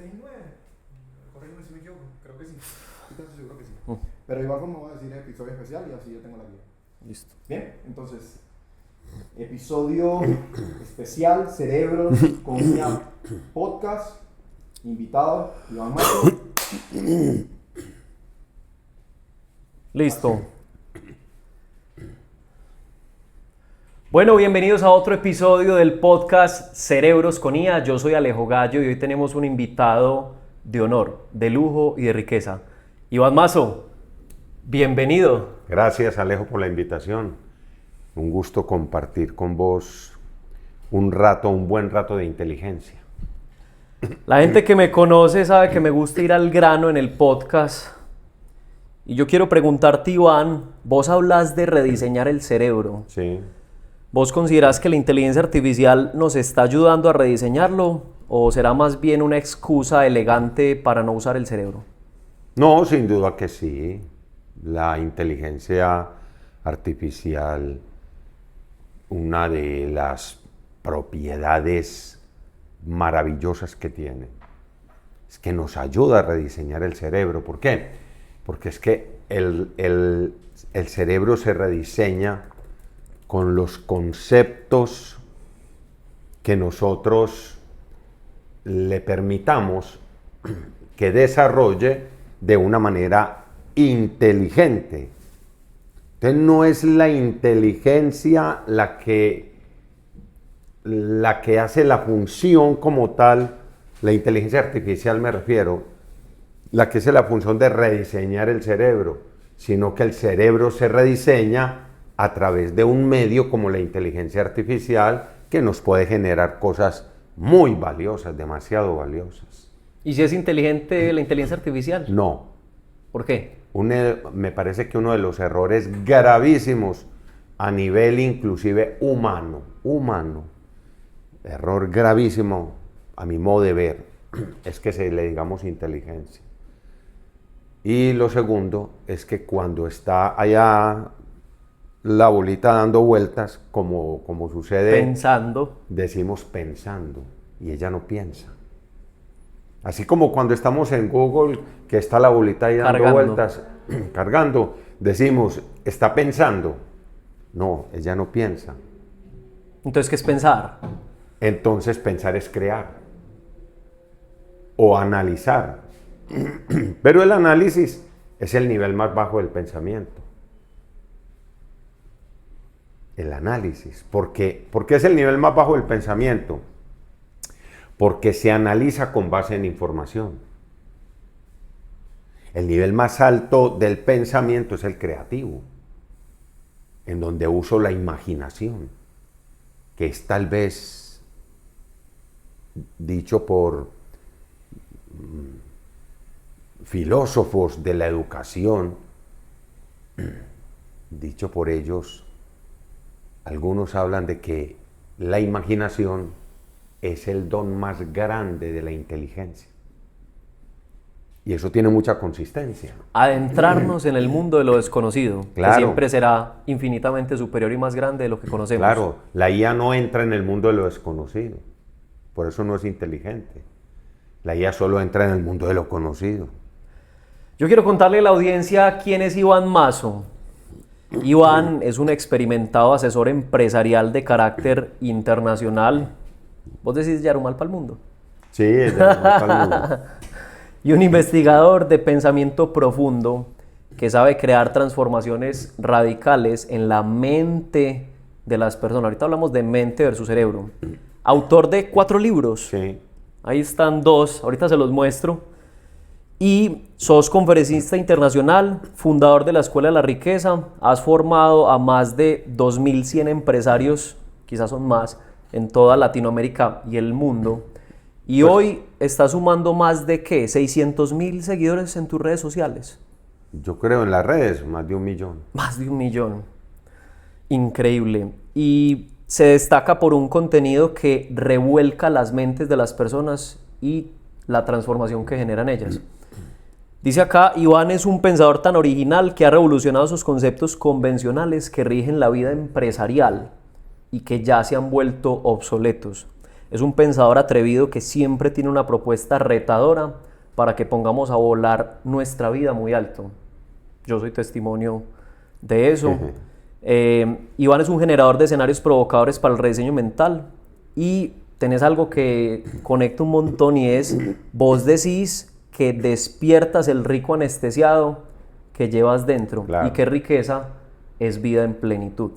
99. Corrígeme si me equivoco, creo que sí. Estoy casi seguro que sí. Pero igual como voy a decir episodio especial y así yo tengo la guía. Listo. Bien, entonces, episodio especial, Cerebros con IA Podcast, invitado, Iván Mato. Listo. Bueno, bienvenidos a otro episodio del podcast Cerebros con IA. Yo soy Alejo Gallo y hoy tenemos un invitado de honor, de lujo y de riqueza. Iván Mazo, bienvenido. Gracias, Alejo, por la invitación. Un gusto compartir con vos un buen rato de inteligencia. La gente que me conoce sabe que me gusta ir al grano en el podcast. Y yo quiero preguntarte, Iván, vos hablas de rediseñar el cerebro. Sí. ¿Vos considerás que la inteligencia artificial nos está ayudando a rediseñarlo o será más bien una excusa elegante para no usar el cerebro? No, sin duda que sí. La inteligencia artificial, una de las propiedades maravillosas que tiene, es que nos ayuda a rediseñar el cerebro. ¿Por qué? Porque es que el cerebro se rediseña con los conceptos que nosotros le permitamos que desarrolle de una manera inteligente. Entonces no es la inteligencia la que hace la función como tal, la inteligencia artificial me refiero, la que hace la función de rediseñar el cerebro, sino que el cerebro se rediseña a través de un medio como la inteligencia artificial que nos puede generar cosas muy valiosas, demasiado valiosas. ¿Y si es inteligente la inteligencia artificial? No. ¿Por qué? Me parece que uno de los errores gravísimos a nivel inclusive humano, error gravísimo a mi modo de ver, es que se le digamos inteligencia. Y lo segundo es que cuando está allá la bolita dando vueltas, como sucede, pensando, decimos pensando, y ella no piensa. Así como cuando estamos en Google, que está la bolita ahí dando vueltas, cargando, decimos, está pensando. No, ella no piensa. Entonces, ¿qué es pensar? Entonces, pensar es crear o analizar. Pero el análisis es el nivel más bajo del pensamiento. El análisis. ¿Por qué? Porque es el nivel más bajo del pensamiento. Porque se analiza con base en información. El nivel más alto del pensamiento es el creativo, en donde uso la imaginación, que es tal vez dicho por filósofos de la educación, dicho por ellos, algunos hablan de que la imaginación es el don más grande de la inteligencia. Y eso tiene mucha consistencia. Adentrarnos en el mundo de lo desconocido, Claro. que siempre será infinitamente superior y más grande de lo que conocemos. Claro, la IA no entra en el mundo de lo desconocido, por eso no es inteligente. La IA solo entra en el mundo de lo conocido. Yo quiero contarle a la audiencia quién es Iván Mazo. Iván es un experimentado asesor empresarial de carácter internacional. ¿Vos decís Yarumal para el mundo? Sí, es de el mundo. Y un investigador de pensamiento profundo que sabe crear transformaciones radicales en la mente de las personas. Ahorita hablamos de mente versus cerebro. Autor de 4 libros. Sí. Ahí están 2, ahorita se los muestro. Y sos conferencista internacional, fundador de la Escuela de la Riqueza. Has formado a más de 2.100 empresarios, quizás son más, en toda Latinoamérica y el mundo. Y Pues, hoy estás sumando más de, ¿qué? 600.000 seguidores en tus redes sociales. Yo creo en las redes, más de 1 millón. Más de 1 millón. Increíble. Y se destaca por un contenido que revuelca las mentes de las personas y la transformación que generan ellas. Dice acá, Iván es un pensador tan original que ha revolucionado esos conceptos convencionales que rigen la vida empresarial y que ya se han vuelto obsoletos. Es un pensador atrevido que siempre tiene una propuesta retadora para que pongamos a volar nuestra vida muy alto. Yo soy testimonio de eso. Iván es un generador de escenarios provocadores para el rediseño mental y tenés algo que conecta un montón y es, vos decís que despiertas el rico anestesiado que llevas dentro. Claro. Y qué riqueza es vida en plenitud.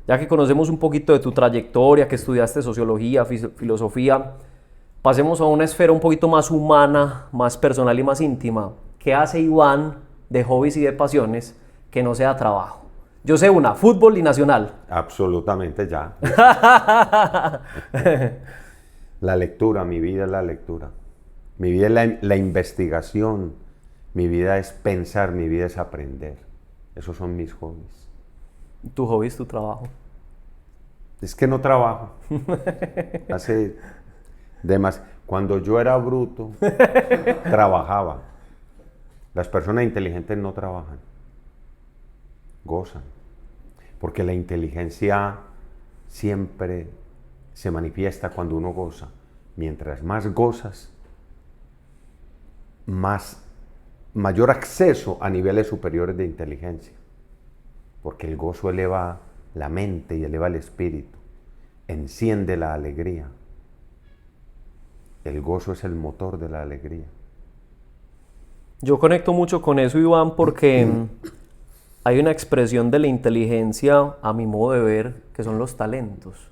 Ya que conocemos un poquito de tu trayectoria, que estudiaste sociología, filosofía, pasemos a una esfera un poquito más humana, más personal y más íntima. ¿Qué hace Iván de hobbies y de pasiones que no sea trabajo? Yo sé una, fútbol y Nacional. Absolutamente ya. La lectura, mi vida es la lectura. Mi vida es la investigación. Mi vida es pensar, mi vida es aprender. Esos son mis hobbies. Tu hobby es tu trabajo. Es que no trabajo. Cuando yo era bruto, trabajaba. Las personas inteligentes no trabajan, gozan. Porque la inteligencia siempre se manifiesta cuando uno goza. Mientras más gozas, mayor acceso a niveles superiores de inteligencia. Porque el gozo eleva la mente y eleva el espíritu, enciende la alegría. El gozo es el motor de la alegría. Yo conecto mucho con eso, Iván, porque hay una expresión de la inteligencia, a mi modo de ver, que son los talentos.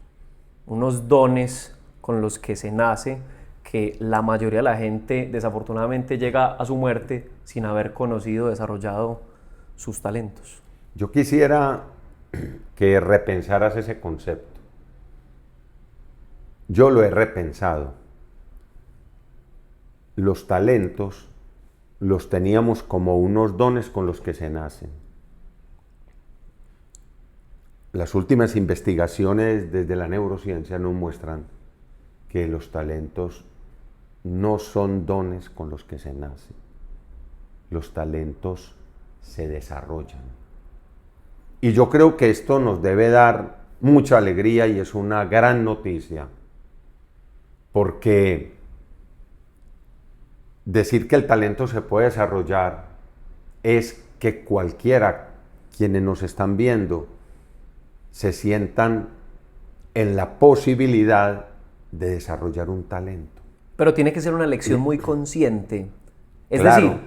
Unos dones con los que se nace, que la mayoría de la gente desafortunadamente llega a su muerte sin haber conocido, desarrollado sus talentos. Yo quisiera que repensaras ese concepto. Yo lo he repensado. Los talentos los teníamos como unos dones con los que se nacen. Las últimas investigaciones desde la neurociencia nos muestran que los talentos no son dones con los que se nacen. Los talentos se desarrollan. Y yo creo que esto nos debe dar mucha alegría y es una gran noticia, porque decir que el talento se puede desarrollar es que cualquiera, quienes nos están viendo, se sientan en la posibilidad de desarrollar un talento. Pero tiene que ser una elección muy consciente. Es Claro. decir,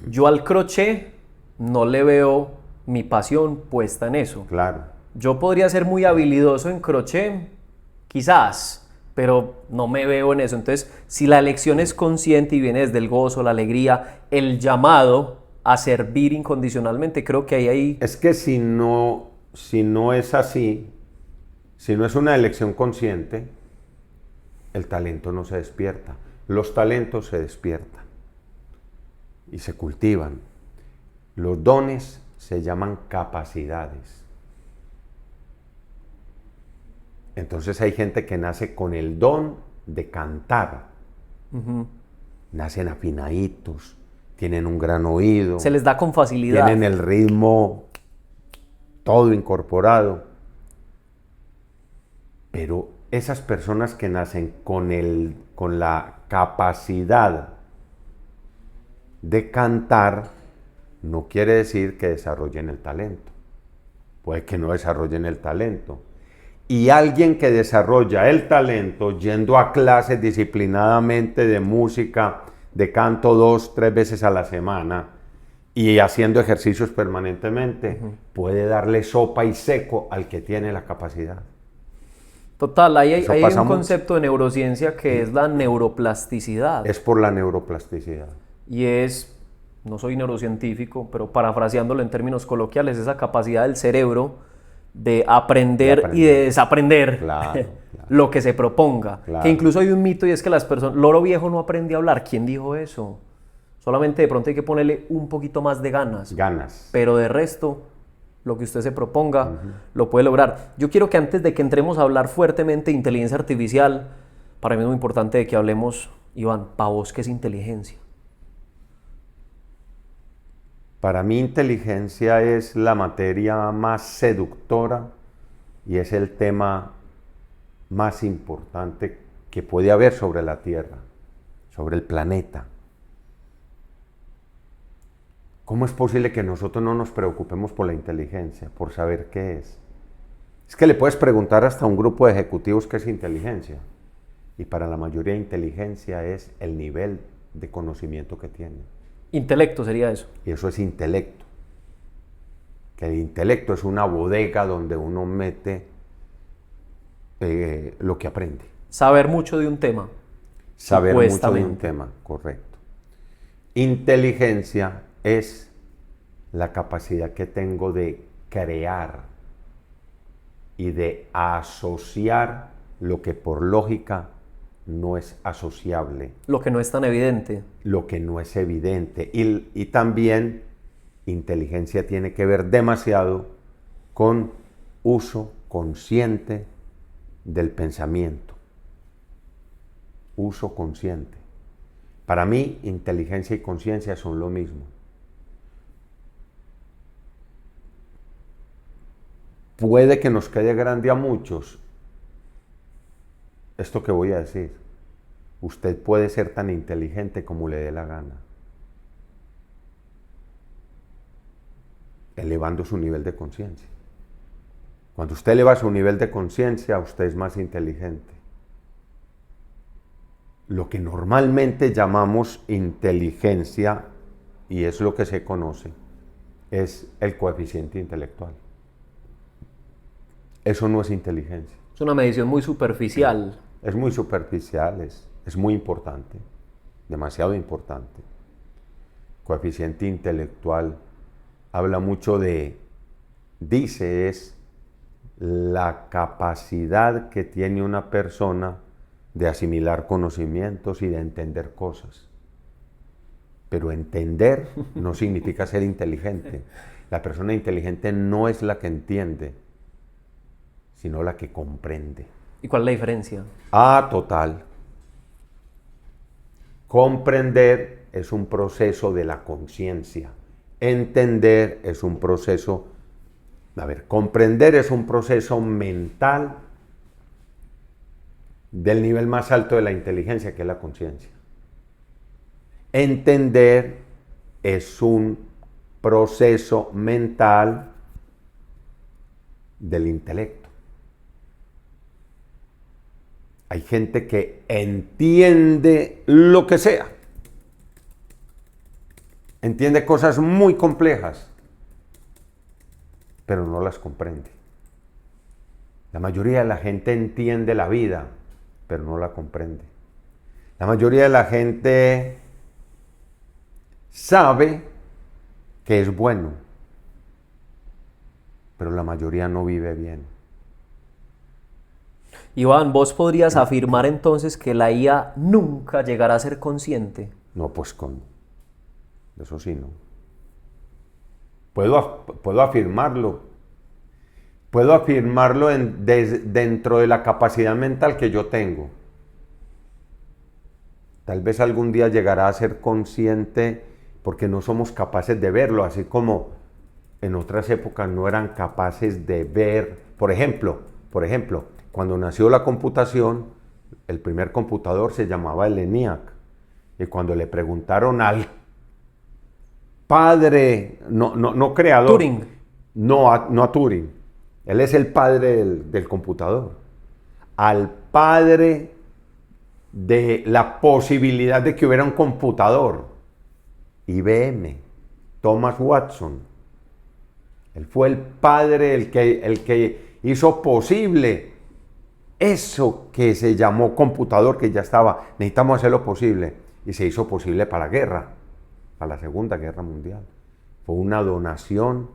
yo al crochet no le veo mi pasión puesta en eso. Claro. Yo podría ser muy habilidoso en crochet, quizás, pero no me veo en eso. Entonces, si la elección es consciente y viene desde el gozo, la alegría, el llamado a servir incondicionalmente, creo que ahí... Es que si no es así, si no es una elección consciente, el talento no se despierta. Los talentos se despiertan y se cultivan. Los dones se llaman capacidades. Entonces hay gente que nace con el don de cantar. Nacen afinaditos, tienen un gran oído. Se les da con facilidad. Tienen el ritmo todo incorporado. Pero esas personas que nacen con la capacidad de cantar, no quiere decir que desarrollen el talento. Puede que no desarrollen el talento. Y alguien que desarrolla el talento yendo a clases disciplinadamente de música, de canto 2, 3 veces a la semana y haciendo ejercicios permanentemente, puede darle sopa y seco al que tiene la capacidad. Total, hay un mucho. concepto de neurociencia que es la neuroplasticidad. Es por la neuroplasticidad. Y es, no soy neurocientífico, pero parafraseándolo en términos coloquiales, esa capacidad del cerebro de aprender y de desaprender Claro. lo que se proponga. Claro. Que incluso hay un mito y es que las personas, loro viejo no aprende a hablar. ¿Quién dijo eso? Solamente de pronto hay que ponerle un poquito más de ganas. Pero de resto, lo que usted se proponga, lo puede lograr. Yo quiero que antes de que entremos a hablar fuertemente de inteligencia artificial, para mí es muy importante de que hablemos, Iván, ¿para vos qué es inteligencia? Para mí inteligencia es la materia más seductora y es el tema más importante que puede haber sobre la Tierra, sobre el planeta. ¿Cómo es posible que nosotros no nos preocupemos por la inteligencia, por saber qué es? Es que le puedes preguntar hasta a un grupo de ejecutivos qué es inteligencia. Y para la mayoría inteligencia es el nivel de conocimiento que tienen. Intelecto sería eso. Y eso es intelecto. Que el intelecto es una bodega donde uno mete lo que aprende. Saber mucho de un tema. Saber mucho de un Supuestamente. tema, correcto. Inteligencia es la capacidad que tengo de crear y de asociar lo que por lógica no es asociable, Lo que no es tan evidente. lo que no es evidente. Y también inteligencia tiene que ver demasiado con uso consciente del pensamiento. Uso consciente. Para mí, inteligencia y conciencia son lo mismo. Puede que nos quede grande a muchos esto que voy a decir. Usted puede ser tan inteligente como le dé la gana, elevando su nivel de conciencia. Cuando usted eleva su nivel de conciencia, usted es más inteligente. Lo que normalmente llamamos inteligencia, y es lo que se conoce, es el coeficiente intelectual. Eso no es inteligencia. Es una medición muy superficial. Es muy superficial, es muy importante, demasiado importante. Coeficiente intelectual habla mucho dice, es la capacidad que tiene una persona de asimilar conocimientos y de entender cosas. Pero entender no significa ser inteligente. La persona inteligente no es la que entiende, sino la que comprende. ¿Y cuál es la diferencia? Total. Comprender es un proceso de la conciencia. Entender es un proceso... comprender es un proceso mental del nivel más alto de la inteligencia, que es la conciencia. Entender es un proceso mental del intelecto. Hay gente que entiende lo que sea. Entiende cosas muy complejas, pero no las comprende. La mayoría de la gente entiende la vida, pero no la comprende. La mayoría de la gente sabe que es bueno, pero la mayoría no vive bien. Iván, ¿vos podrías afirmar entonces que la IA nunca llegará a ser consciente? No, pues eso sí, no. Puedo afirmarlo. Puedo afirmarlo dentro de la capacidad mental que yo tengo. Tal vez algún día llegará a ser consciente porque no somos capaces de verlo, así como en otras épocas no eran capaces de ver. Por ejemplo, cuando nació la computación, el primer computador se llamaba el ENIAC. Y cuando le preguntaron al padre, no creador. Turing. No a Turing. Él es el padre del computador. Al padre de la posibilidad de que hubiera un computador. IBM. Thomas Watson. Él fue el padre, el que hizo posible eso que se llamó computador, que ya estaba. Necesitamos hacerlo posible. Y se hizo posible para la guerra, para la Segunda Guerra Mundial. Fue una donación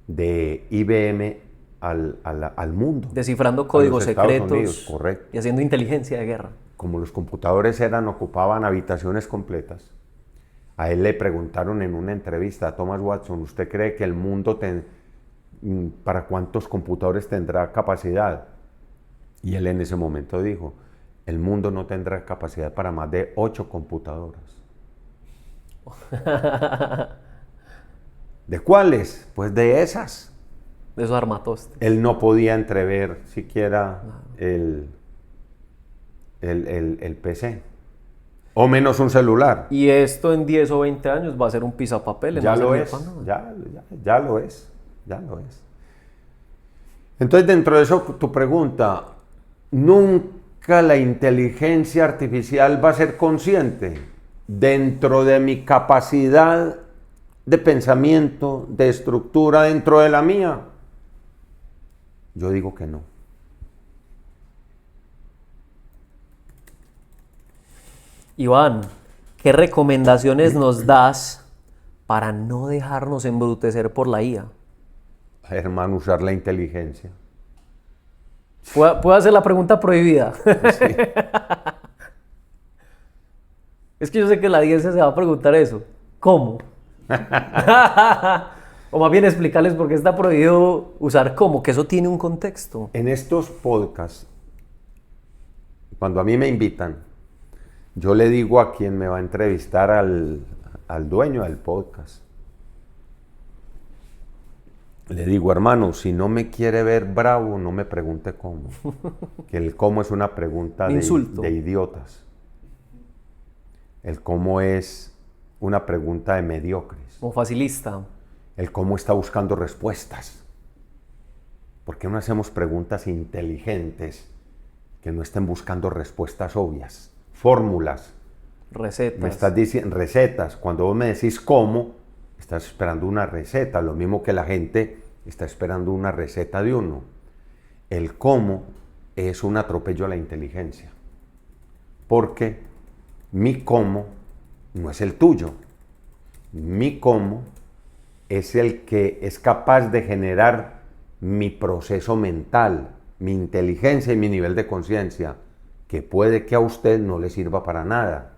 de IBM al mundo. Descifrando códigos secretos Unidos, correcto. y haciendo inteligencia de guerra. Como los computadores ocupaban habitaciones completas, a él le preguntaron en una entrevista a Thomas Watson, ¿usted cree que el mundo para cuántos computadores tendrá capacidad? Y él en ese momento dijo, el mundo no tendrá capacidad para más de 8 computadoras. ¿De cuáles? Pues de esas. De esos armatostes. Él no podía entrever siquiera el el PC. O menos un celular. Y esto en 10 o 20 años va a ser un pisapapeles. Ya no va a lo servir es, para nada. ya lo es, ya lo es. Entonces, dentro de eso, tu pregunta, ¿nunca la inteligencia artificial va a ser consciente? Dentro de mi capacidad de pensamiento, de estructura, dentro de la mía, yo digo que no. Iván, ¿qué recomendaciones nos das para no dejarnos embrutecer por la IA? Hermano, usar la inteligencia. ¿Puedo hacer la pregunta prohibida? Sí. Es que yo sé que la audiencia se va a preguntar eso. ¿Cómo? O más bien explicarles por qué está prohibido usar cómo, que eso tiene un contexto. En estos podcasts, cuando a mí me invitan, yo le digo a quien me va a entrevistar, al dueño del podcast, le digo, hermano, si no me quiere ver bravo, no me pregunte cómo. Que el cómo es una pregunta de idiotas. El cómo es una pregunta de mediocres. Como facilista. El cómo está buscando respuestas. ¿Por qué no hacemos preguntas inteligentes que no estén buscando respuestas obvias? Fórmulas. Recetas. Me estás diciendo recetas. Cuando vos me decís cómo, estás esperando una receta. Lo mismo que la gente está esperando una receta de uno. El cómo es un atropello a la inteligencia. Porque mi cómo no es el tuyo. Mi cómo es el que es capaz de generar mi proceso mental, mi inteligencia y mi nivel de conciencia, que puede que a usted no le sirva para nada.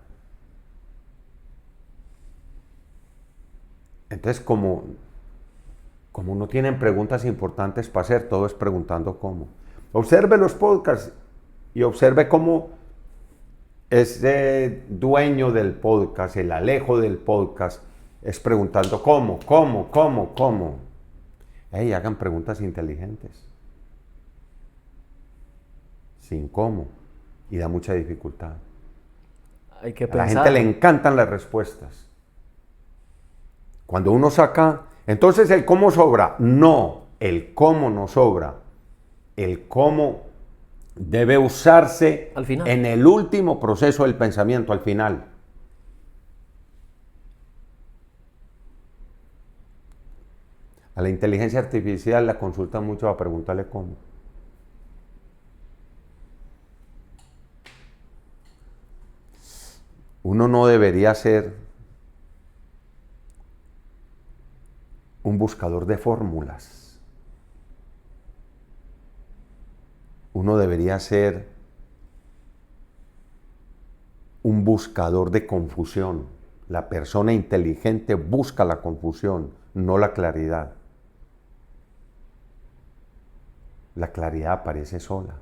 Entonces, como no tienen preguntas importantes para hacer, todo es preguntando cómo. Observe los podcasts y observe cómo ese dueño del podcast, el Alejo del podcast, es preguntando cómo. Hey, hagan preguntas inteligentes. Sin cómo. Y da mucha dificultad. Hay que A la pensar. gente le encantan las respuestas. Cuando uno saca, entonces el cómo sobra. No, el cómo no sobra. El cómo debe usarse Al final. en el último proceso del pensamiento, al final. A la inteligencia artificial la consulta mucho a preguntarle cómo. Uno no debería ser un buscador de fórmulas. Uno debería ser un buscador de confusión. La persona inteligente busca la confusión, no la claridad. La claridad aparece sola.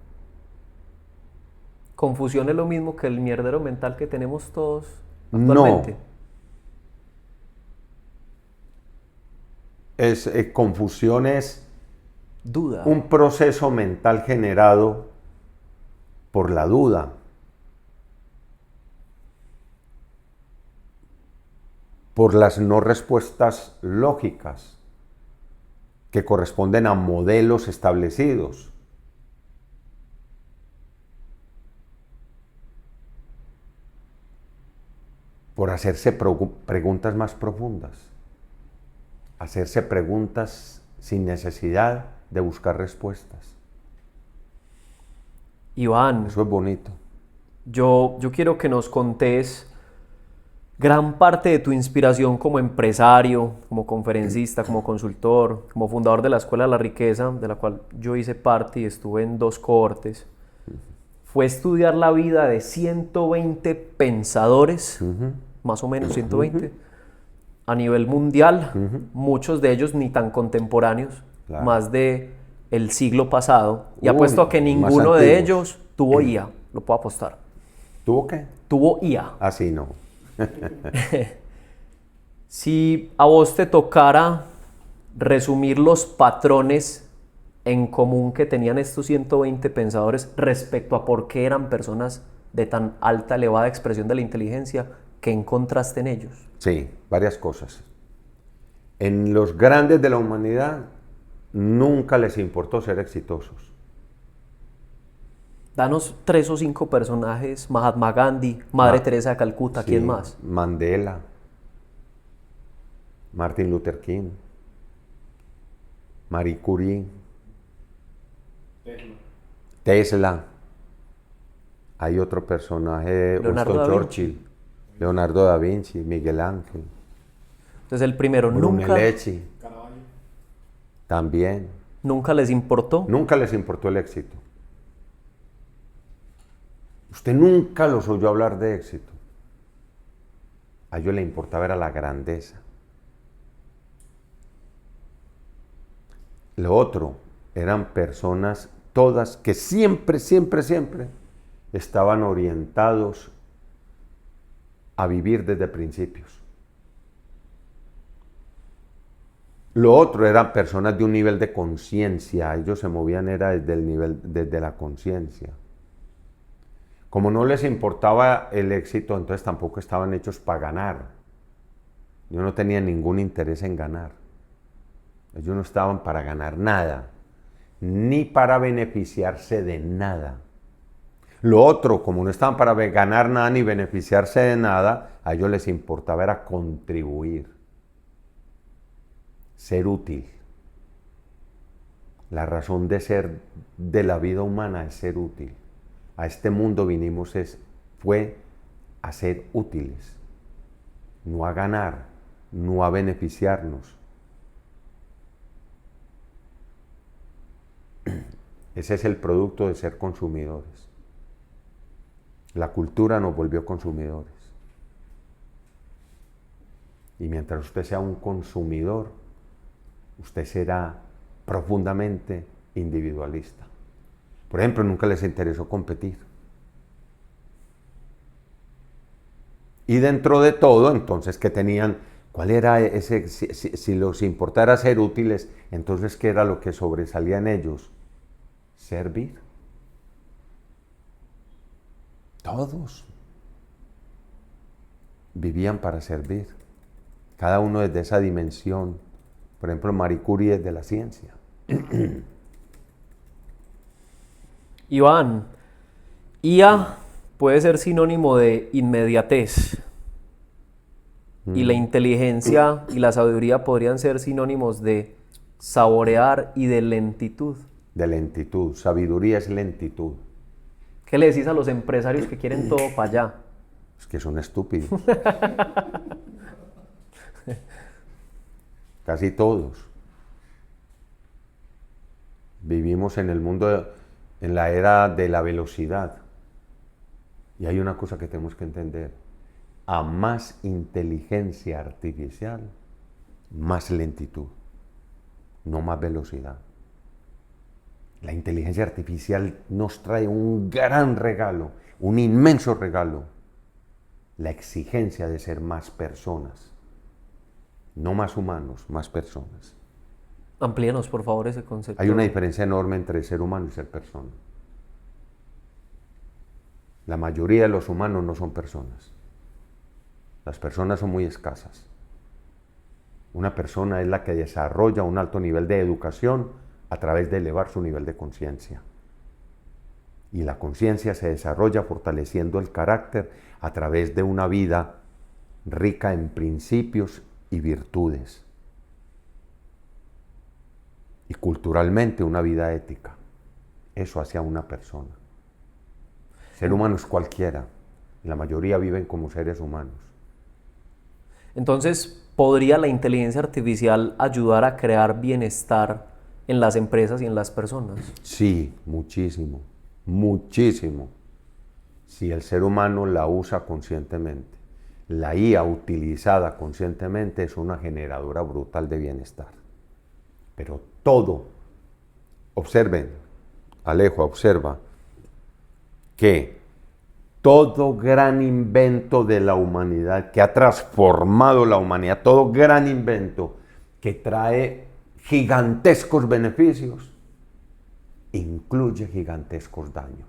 ¿Confusión es lo mismo que el mierdero mental que tenemos todos actualmente? No. Confusión es Duda. un proceso mental generado por la duda. Por las no respuestas lógicas que corresponden a modelos establecidos. Por hacerse preguntas más profundas. Hacerse preguntas sin necesidad de buscar respuestas. Iván, Eso es bonito. yo quiero que nos contés gran parte de tu inspiración como empresario, como conferencista, como consultor, como fundador de la Escuela de la Riqueza, de la cual yo hice parte y estuve en 2 cohortes. Fue estudiar la vida de 120 pensadores, más o menos 120, a nivel mundial, muchos de ellos ni tan contemporáneos, Claro. más de el siglo pasado. Y Uy, apuesto a que más ninguno de antiguos. ellos tuvo IA, lo puedo apostar. ¿Tuvo qué? Tuvo IA. Así no. Si a vos te tocara resumir los patrones en común que tenían estos 120 pensadores respecto a por qué eran personas de tan alta, elevada expresión de la inteligencia, ¿qué encontraste en ellos? Sí, varias cosas. En los grandes de la humanidad nunca les importó ser exitosos. Danos 3 o 5 personajes: Mahatma Gandhi, Madre Teresa de Calcuta, Sí, ¿quién más? Mandela, Martin Luther King, Marie Curie, Tesla. Hay otro personaje, Leonardo Winston da Vinci. Churchill, Leonardo da Vinci, Miguel Ángel, Entonces el primero, Brunelleschi, también. nunca les importó. Nunca les importó el éxito. Usted nunca los oyó hablar de éxito. A ellos les importaba era la grandeza. Lo otro, eran personas todas que siempre estaban orientados a vivir desde principios. Lo otro eran personas de un nivel de conciencia, ellos se movían era desde la conciencia. Como no les importaba el éxito, entonces tampoco estaban hechos para ganar. Ellos no tenían ningún interés en ganar. Ellos no estaban para ganar nada, ni para beneficiarse de nada. Lo otro, como no estaban para ganar nada ni beneficiarse de nada, a ellos les importaba era contribuir, ser útil. La razón de ser de la vida humana es ser útil. A este mundo vinimos fue a ser útiles, no a ganar, no a beneficiarnos. Ese es el producto de ser consumidores. La cultura nos volvió consumidores. Y mientras usted sea un consumidor, usted será profundamente individualista. Por ejemplo, nunca les interesó competir. Y dentro de todo, entonces, ¿qué tenían? ¿Cuál era ese? Si los importara ser útiles, entonces, ¿qué era lo que sobresalía en ellos? Servir. Todos vivían para servir. Cada uno desde esa dimensión. Por ejemplo, Marie Curie desde la ciencia. Iván, IA puede ser sinónimo de inmediatez. Y la inteligencia y la sabiduría podrían ser sinónimos de saborear y de lentitud. De lentitud. Sabiduría es lentitud. ¿Qué le decís a los empresarios que quieren todo para allá? Es que son estúpidos. Casi todos. Vivimos en el mundo, en la era de la velocidad. Y hay una cosa que tenemos que entender. A más inteligencia artificial, más lentitud, no más velocidad. La inteligencia artificial nos trae un gran regalo, un inmenso regalo. La exigencia de ser más personas. No más humanos, más personas. Amplíenos, por favor, ese concepto. Hay una diferencia enorme entre ser humano y ser persona. La mayoría de los humanos no son personas. Las personas son muy escasas. Una persona es la que desarrolla un alto nivel de educación a través de elevar su nivel de conciencia. Y la conciencia se desarrolla fortaleciendo el carácter a través de una vida rica en principios y virtudes. Y culturalmente una vida ética. Eso hacia una persona. Ser humano es cualquiera. La mayoría viven como seres humanos. Entonces, ¿podría la inteligencia artificial ayudar a crear bienestar en las empresas y en las personas? Sí, muchísimo, muchísimo. Si el ser humano la usa conscientemente. La IA utilizada conscientemente es una generadora brutal de bienestar. Pero todo, observen, Alejo, observa, que todo gran invento de la humanidad, que ha transformado la humanidad, todo gran invento que trae gigantescos beneficios, incluye gigantescos daños.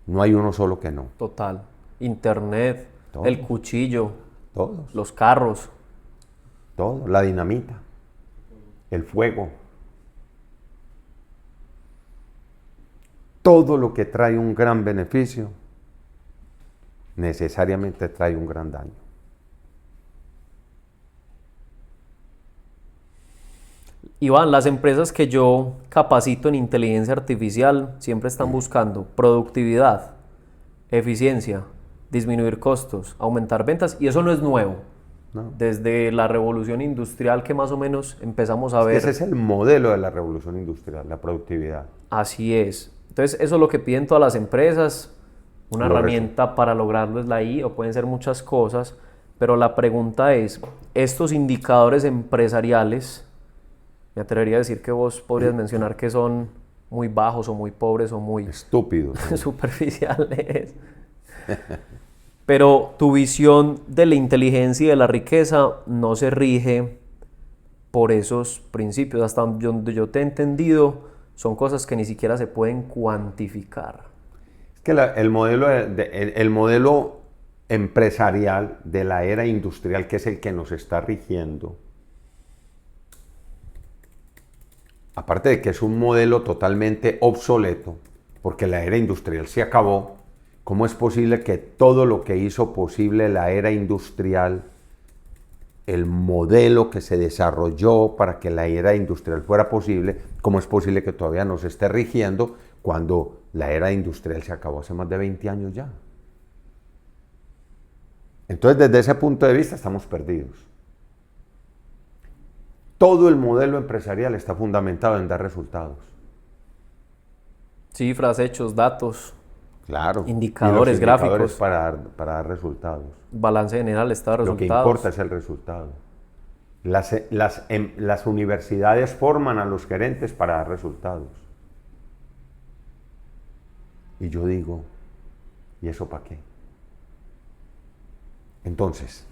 No hay uno solo que no. Total. Internet, Todo. el cuchillo, Todos. los carros. Todo. La dinamita. El fuego. Todo lo que trae un gran beneficio necesariamente trae un gran daño. Iván, las empresas que yo capacito en inteligencia artificial siempre están buscando productividad, eficiencia, disminuir costos, aumentar ventas, y eso no es nuevo. ¿No? Desde la revolución industrial que más o menos empezamos a Es que ver. ese es el modelo de la revolución industrial, la productividad. Así es. Entonces, eso es lo que piden todas las empresas. Una herramienta para lograrlo es la I, o pueden ser muchas cosas, pero la pregunta es, estos indicadores empresariales, me atrevería a decir que vos podrías mencionar que son muy bajos o muy pobres o muy Estúpido. superficiales. Pero tu visión de la inteligencia y de la riqueza no se rige por esos principios. Hasta donde yo te he entendido, son cosas que ni siquiera se pueden cuantificar. Es que el modelo empresarial de la era industrial, que es el que nos está rigiendo, aparte de que es un modelo totalmente obsoleto, porque la era industrial se acabó, ¿cómo es posible que todo lo que hizo posible la era industrial, el modelo que se desarrolló para que la era industrial fuera posible, cómo es posible que todavía nos esté rigiendo cuando la era industrial se acabó hace más de 20 años ya? Entonces, desde ese punto de vista estamos perdidos. Todo el modelo empresarial está fundamentado en dar resultados. Cifras, hechos, datos, Claro. indicadores, y los indicadores gráficos, para dar resultados. balance general, estado de Lo que resultados. importa es el resultado. Las universidades forman a los gerentes para dar resultados. Y yo digo, ¿y eso para qué? Entonces,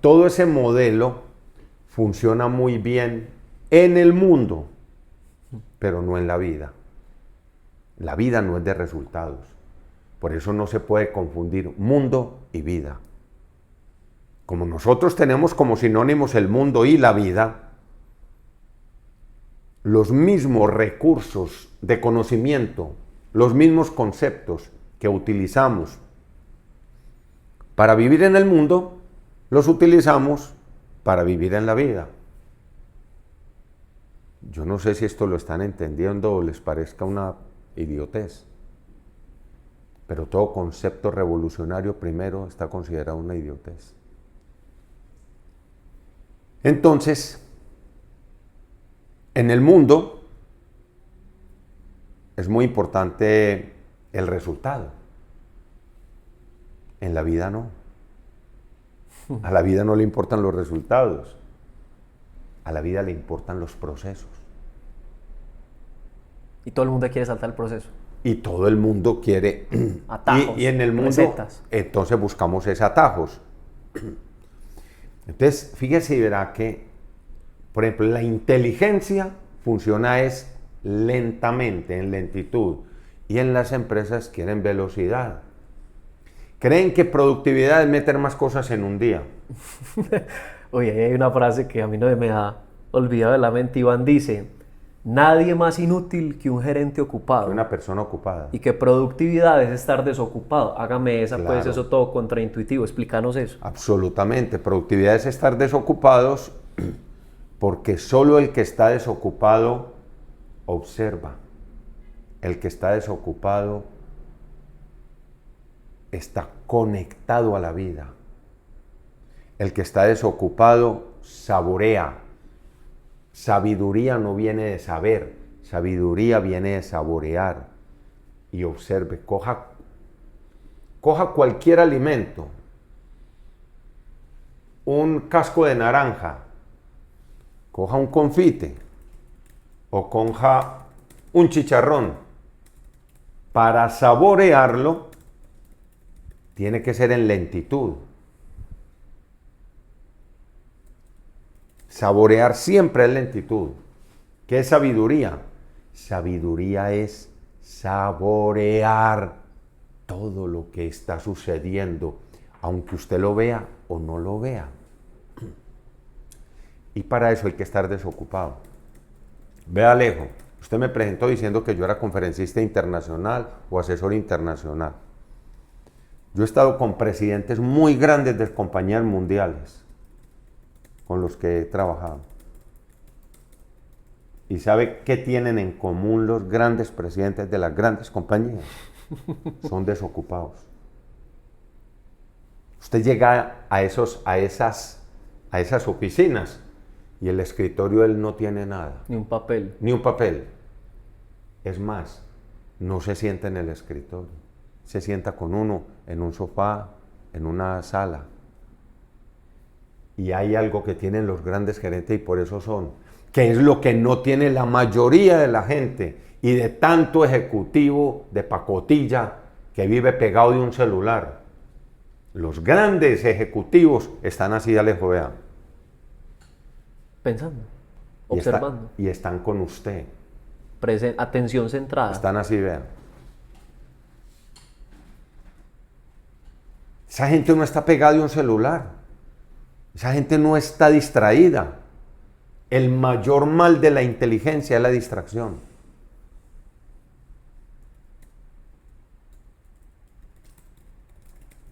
todo ese modelo funciona muy bien en el mundo, pero no en la vida. La vida no es de resultados. Por eso no se puede confundir mundo y vida. Como nosotros tenemos como sinónimos el mundo y la vida, los mismos recursos de conocimiento, los mismos conceptos que utilizamos para vivir en el mundo, los utilizamos para vivir en la vida. Yo no sé si esto lo están entendiendo o les parezca una idiotez, pero todo concepto revolucionario primero está considerado una idiotez. Entonces, en el mundo es muy importante el resultado. En la vida no. A la vida no le importan los resultados. A la vida le importan los procesos. Y todo el mundo quiere saltar el proceso. Y todo el mundo quiere atajos, y en el mundo recetas. Entonces buscamos esos atajos. Entonces, fíjese y verá que, por ejemplo, la inteligencia funciona es lentamente, en lentitud, y en las empresas quieren velocidad. Creen que productividad es meter más cosas en un día. Oye, hay una frase que a mí no me ha olvidado de la mente. Iván dice, nadie más inútil que un gerente ocupado. Una persona ocupada. Y que productividad es estar desocupado. Hágame esa, Claro. pues eso todo contraintuitivo. Explícanos eso. Absolutamente. Productividad es estar desocupados porque solo el que está desocupado observa. El que está desocupado está conectado a la vida. El que está desocupado saborea. Sabiduría no viene de saber, sabiduría viene de saborear. Y observe, coja cualquier alimento, un casco de naranja, coja un confite o coja un chicharrón. Para saborearlo, tiene que ser en lentitud. Saborear siempre es lentitud. ¿Qué es sabiduría? Sabiduría es saborear todo lo que está sucediendo, aunque usted lo vea o no lo vea. Y para eso hay que estar desocupado. Vea, Alejo, usted me presentó diciendo que yo era conferencista internacional o asesor internacional. Yo he estado con presidentes muy grandes de compañías mundiales con los que he trabajado. ¿Y sabe qué tienen en común los grandes presidentes de las grandes compañías? Son desocupados. Usted llega a esas oficinas y el escritorio él no tiene nada. Ni un papel. Ni un papel. Es más, no se sienta en el escritorio. Se sienta con uno en un sofá, en una sala. Y hay algo que tienen los grandes gerentes y por eso son, que es lo que no tiene la mayoría de la gente y de tanto ejecutivo de pacotilla que vive pegado de un celular. Los grandes ejecutivos están así, Alejo, vea. Pensando, observando. Y están con usted. Atención centrada. Están así, vean. Esa gente no está pegada de un celular. Esa gente no está distraída. El mayor mal de la inteligencia es la distracción.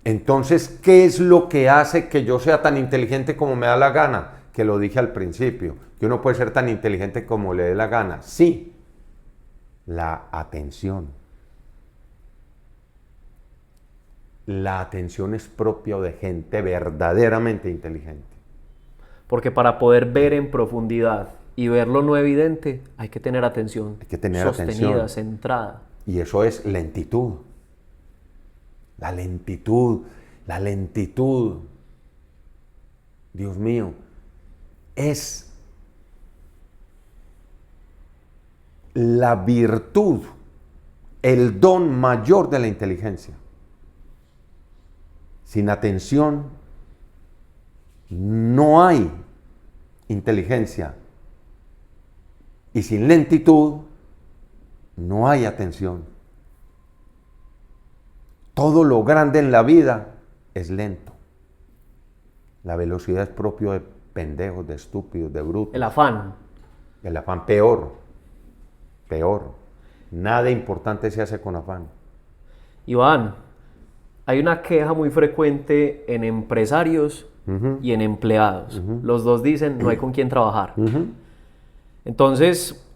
Entonces, ¿qué es lo que hace que yo sea tan inteligente como me da la gana? Que lo dije al principio, que uno puede ser tan inteligente como le dé la gana. Sí, la atención. La atención es propia de gente verdaderamente inteligente. Porque para poder ver en profundidad y ver lo no evidente, hay que tener atención. Hay que tener sostenida, atención. centrada. Y eso es lentitud. La lentitud, la lentitud. Dios mío, es la virtud, el don mayor de la inteligencia. Sin atención no hay inteligencia y sin lentitud no hay atención. Todo lo grande en la vida es lento. La velocidad es propio de pendejos, de estúpidos, de brutos. El afán. El afán peor. Nada importante se hace con afán. Iván, hay una queja muy frecuente en empresarios y en empleados. Los dos dicen, no hay con quién trabajar. Entonces,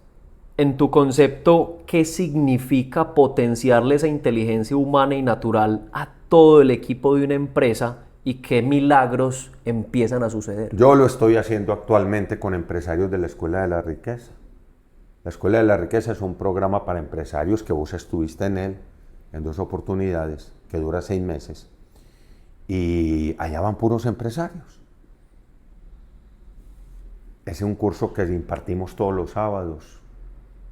en tu concepto, ¿qué significa potenciarle esa inteligencia humana y natural a todo el equipo de una empresa y qué milagros empiezan a suceder? Yo lo estoy haciendo actualmente con empresarios de la Escuela de la Riqueza. La Escuela de la Riqueza es un programa para empresarios que vos estuviste en él en 2 oportunidades, que dura 6 meses. Y allá van puros empresarios. Es un curso que impartimos todos los sábados,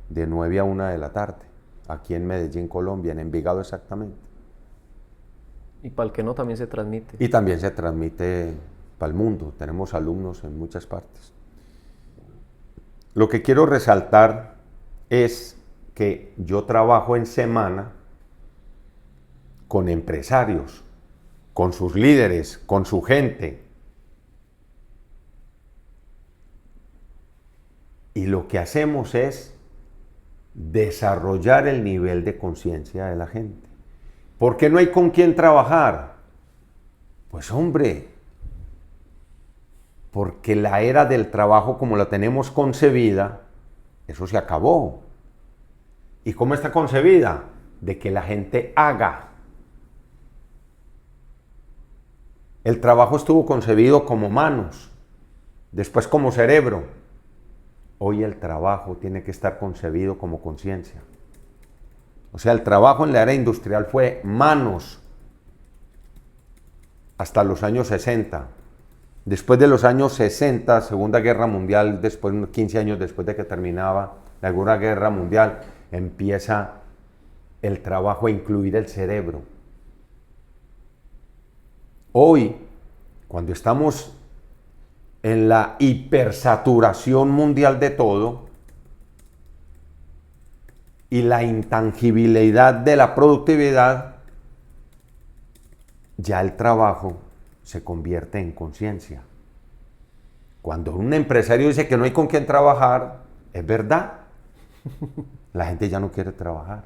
de 9 a 1 de la tarde, aquí en Medellín, Colombia, en Envigado exactamente. Y para el que no, también se transmite. Y también se transmite para el mundo, tenemos alumnos en muchas partes. Lo que quiero resaltar es que yo trabajo en semana con empresarios, con sus líderes, con su gente. Y lo que hacemos es desarrollar el nivel de conciencia de la gente. ¿Por qué no hay con quién trabajar? Pues hombre, porque la era del trabajo como la tenemos concebida, eso se acabó. ¿Y cómo está concebida? De que la gente haga. El trabajo estuvo concebido como manos, después como cerebro. Hoy el trabajo tiene que estar concebido como conciencia. O sea, el trabajo en la era industrial fue manos hasta los años 60. Después de los años 60, Segunda Guerra Mundial, después 15 años después de que terminaba la Segunda Guerra Mundial, empieza el trabajo a incluir el cerebro. Hoy, cuando estamos en la hipersaturación mundial de todo y la intangibilidad de la productividad, ya el trabajo se convierte en conciencia. Cuando un empresario dice que no hay con quién trabajar, es verdad. La gente ya no quiere trabajar.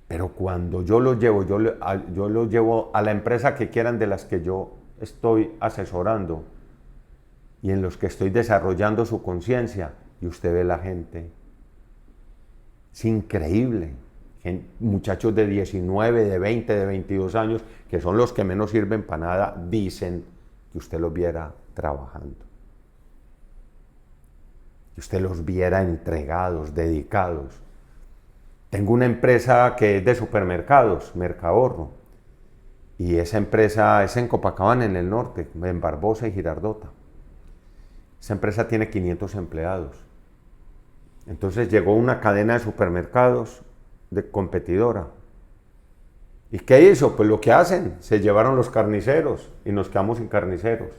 Pero cuando yo los llevo a la empresa que quieran, de las que yo estoy asesorando y en los que estoy desarrollando su conciencia, y usted ve la gente, es increíble. Muchachos de 19, de 20, de 22 años, que son los que menos sirven para nada, dicen que usted los viera trabajando. Que usted los viera entregados, dedicados. Tengo una empresa que es de supermercados, Mercahorro, y esa empresa es en Copacabana, en el norte, en Barbosa y Girardota. Esa empresa tiene 500 empleados. Entonces llegó una cadena de supermercados de competidora. ¿Y qué hizo? Pues lo que hacen, se llevaron los carniceros y nos quedamos sin carniceros.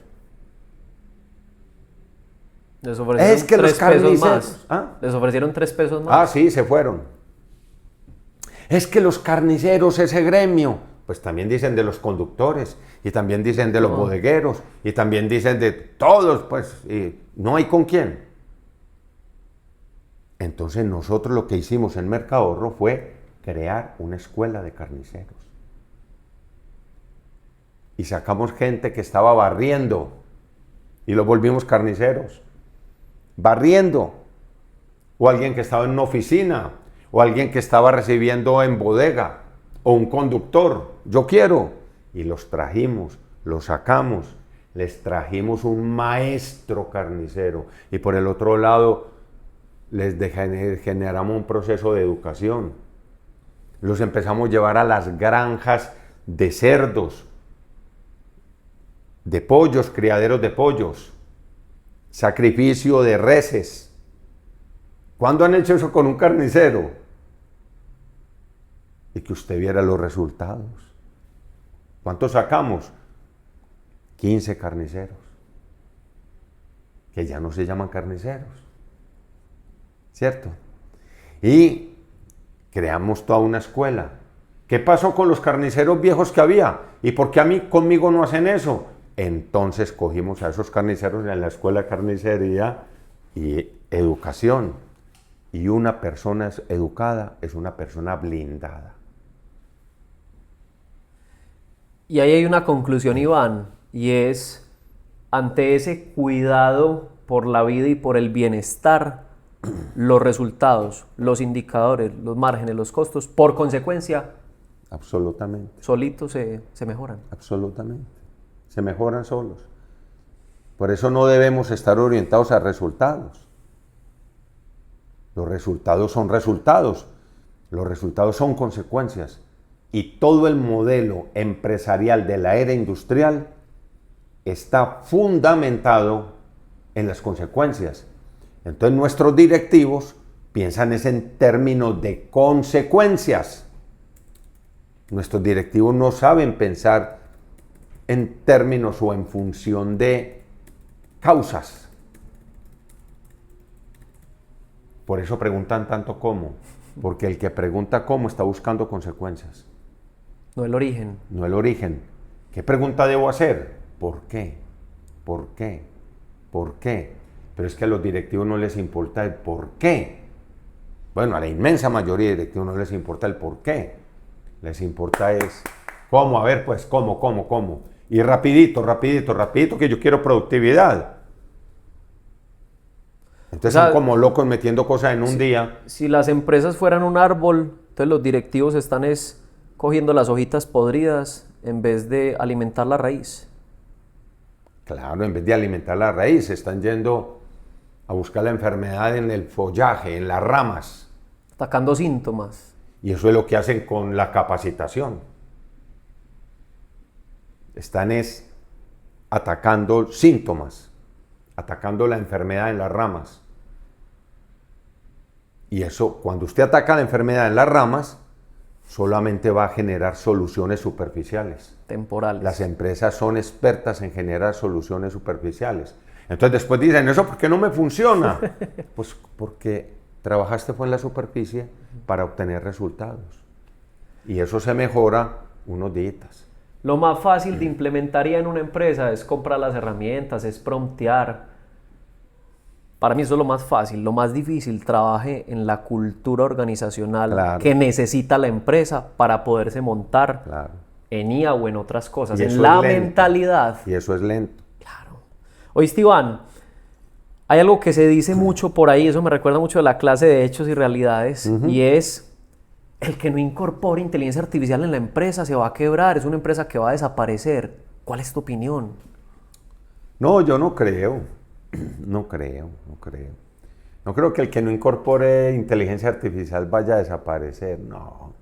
Les ofrecieron Es que los 3 pesos carniceros, más. Les ofrecieron 3 pesos más. Ah, sí, se fueron. Es que los carniceros, ese gremio, pues también dicen de los conductores, y también dicen de los bodegueros, y también dicen de todos, pues, y no hay con quién. Entonces nosotros lo que hicimos en Mercahorro fue crear una escuela de carniceros. Y sacamos gente que estaba barriendo, y los volvimos carniceros. Barriendo. O alguien que estaba en una oficina, o alguien que estaba recibiendo en bodega, o un conductor, yo quiero. Y los trajimos, los sacamos, les trajimos un maestro carnicero. Y por el otro lado, les generamos un proceso de educación. Los empezamos a llevar a las granjas de cerdos, de pollos, criaderos de pollos, sacrificio de reses. ¿Cuándo han hecho eso con un carnicero? Y que usted viera los resultados. ¿Cuántos sacamos? 15 carniceros, que ya no se llaman carniceros, ¿cierto? Y creamos toda una escuela. ¿Qué pasó con los carniceros viejos que había? ¿Y por qué conmigo no hacen eso? Entonces cogimos a esos carniceros en la escuela de carnicería y educación. Y una persona educada es una persona blindada. Y ahí hay una conclusión, Iván, y es, ante ese cuidado por la vida y por el bienestar, los resultados, los indicadores, los márgenes, los costos, por consecuencia, Absolutamente. solitos se mejoran. Absolutamente. Se mejoran solos. Por eso no debemos estar orientados a resultados. Los resultados son resultados. Los resultados son consecuencias. Y todo el modelo empresarial de la era industrial está fundamentado en las consecuencias. Entonces nuestros directivos piensan es en términos de consecuencias. Nuestros directivos no saben pensar en términos o en función de causas. Por eso preguntan tanto cómo, porque el que pregunta cómo está buscando consecuencias. No el origen. No el origen. ¿Qué pregunta debo hacer? ¿Por qué? ¿Por qué? ¿Por qué? Pero es que a los directivos no les importa el por qué. Bueno, a la inmensa mayoría de directivos no les importa el por qué. Les importa es cómo, a ver, pues, cómo. Y rapidito, que yo quiero productividad. Entonces son como locos metiendo cosas en un día. Si las empresas fueran un árbol, entonces los directivos están cogiendo las hojitas podridas en vez de alimentar la raíz. Claro, en vez de alimentar la raíz, están yendo a buscar la enfermedad en el follaje, en las ramas. Atacando síntomas. Y eso es lo que hacen con la capacitación. Están atacando síntomas, atacando la enfermedad en las ramas. Y eso, cuando usted ataca la enfermedad en las ramas, solamente va a generar soluciones superficiales. Temporales. Las empresas son expertas en generar soluciones superficiales. Entonces después dicen, ¿eso por qué no me funciona? Pues porque trabajaste fue en la superficie para obtener resultados. Y eso se mejora unos días. Lo más fácil de implementar ya en una empresa es comprar las herramientas, es promptear. Para mí eso es lo más fácil. Lo más difícil, trabaje en la cultura organizacional Claro. que necesita la empresa para poderse montar Claro. en IA o en otras cosas. Y eso En la es lento. mentalidad. Y eso es lento. Claro. Oíste, Iván, hay algo que se dice mucho por ahí, eso me recuerda mucho de la clase de hechos y realidades, y es el que no incorpore inteligencia artificial en la empresa se va a quebrar, es una empresa que va a desaparecer. ¿Cuál es tu opinión? No, yo no creo. No creo. No creo que el que no incorpore inteligencia artificial vaya a desaparecer, no.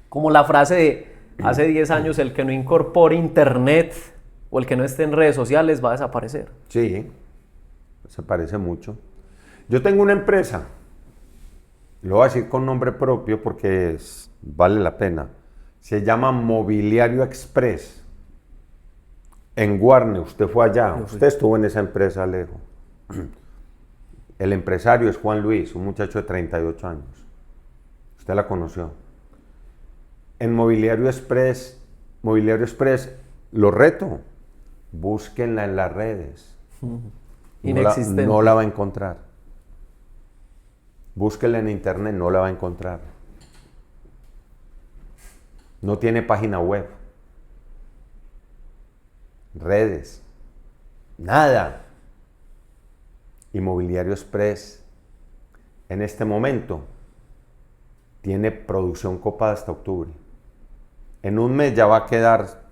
Como la frase de hace 10 años, el que no incorpore internet o el que no esté en redes sociales va a desaparecer. Sí, se parece mucho. Yo tengo una empresa, lo voy a decir con nombre propio porque vale la pena. Se llama Mobiliario Express. En Guarne, usted fue allá, usted estuvo en esa empresa, Alejo. El empresario es Juan Luis, un muchacho de 38 años. Usted la conoció. En Mobiliario Express, lo reto, búsquenla en las redes. Inexistente. No la va a encontrar. Búsquenla en internet, no la va a encontrar. No tiene página web. Redes. Nada. Inmobiliario Express en este momento tiene producción copada hasta octubre. En un mes ya va a quedar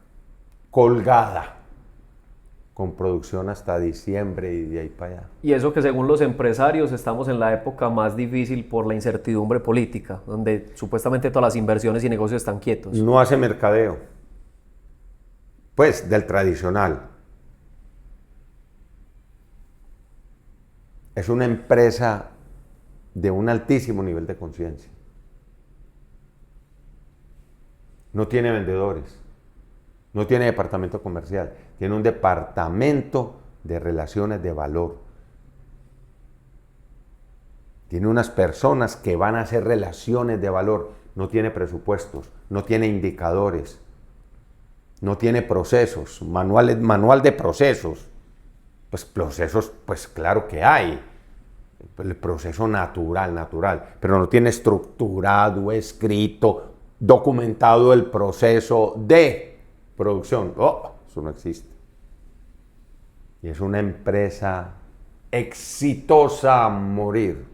colgada con producción hasta diciembre y de ahí para allá. Y eso que según los empresarios estamos en la época más difícil por la incertidumbre política, donde supuestamente todas las inversiones y negocios están quietos. No hace mercadeo, pues del tradicional. Es una empresa de un altísimo nivel de conciencia. No tiene vendedores, no tiene departamento comercial, tiene un departamento de relaciones de valor. Tiene unas personas que van a hacer relaciones de valor, no tiene presupuestos, no tiene indicadores, no tiene procesos, manual de procesos. Pues procesos, pues claro que hay, el proceso natural, pero no tiene estructurado, escrito, documentado el proceso de producción. Eso no existe. Y es una empresa exitosa a morir.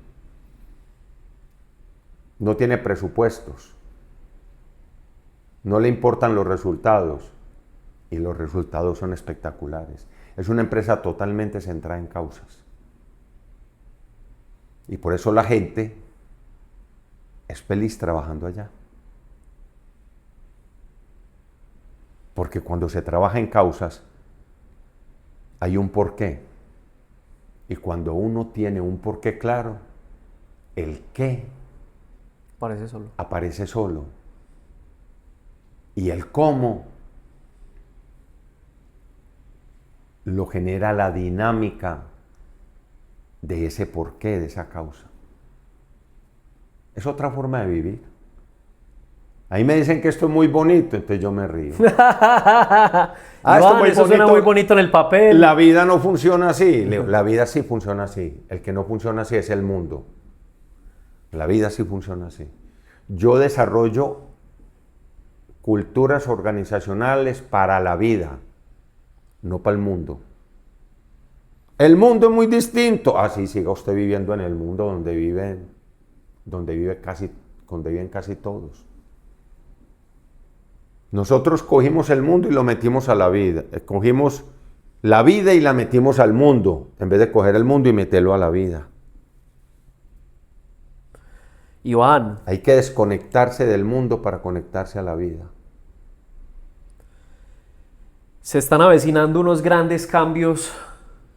No tiene presupuestos, no le importan los resultados y los resultados son espectaculares. Es una empresa totalmente centrada en causas. Y por eso la gente es feliz trabajando allá. Porque cuando se trabaja en causas, hay un porqué. Y cuando uno tiene un porqué claro, el qué aparece solo. Y el cómo lo genera la dinámica de ese porqué, de esa causa. Es otra forma de vivir. Ahí me dicen que esto es muy bonito, entonces yo me río. Iván, eso suena muy bonito en el papel. La vida no funciona así. La vida sí funciona así. El que no funciona así es el mundo. La vida sí funciona así. Yo desarrollo culturas organizacionales para la vida, no para el mundo. El mundo es muy distinto. Sí, siga usted viviendo en el mundo donde viven casi todos. Nosotros cogimos el mundo y lo metimos a la vida. Cogimos la vida y la metimos al mundo, en vez de coger el mundo y meterlo a la vida. Iván, hay que desconectarse del mundo para conectarse a la vida. Se están avecinando unos grandes cambios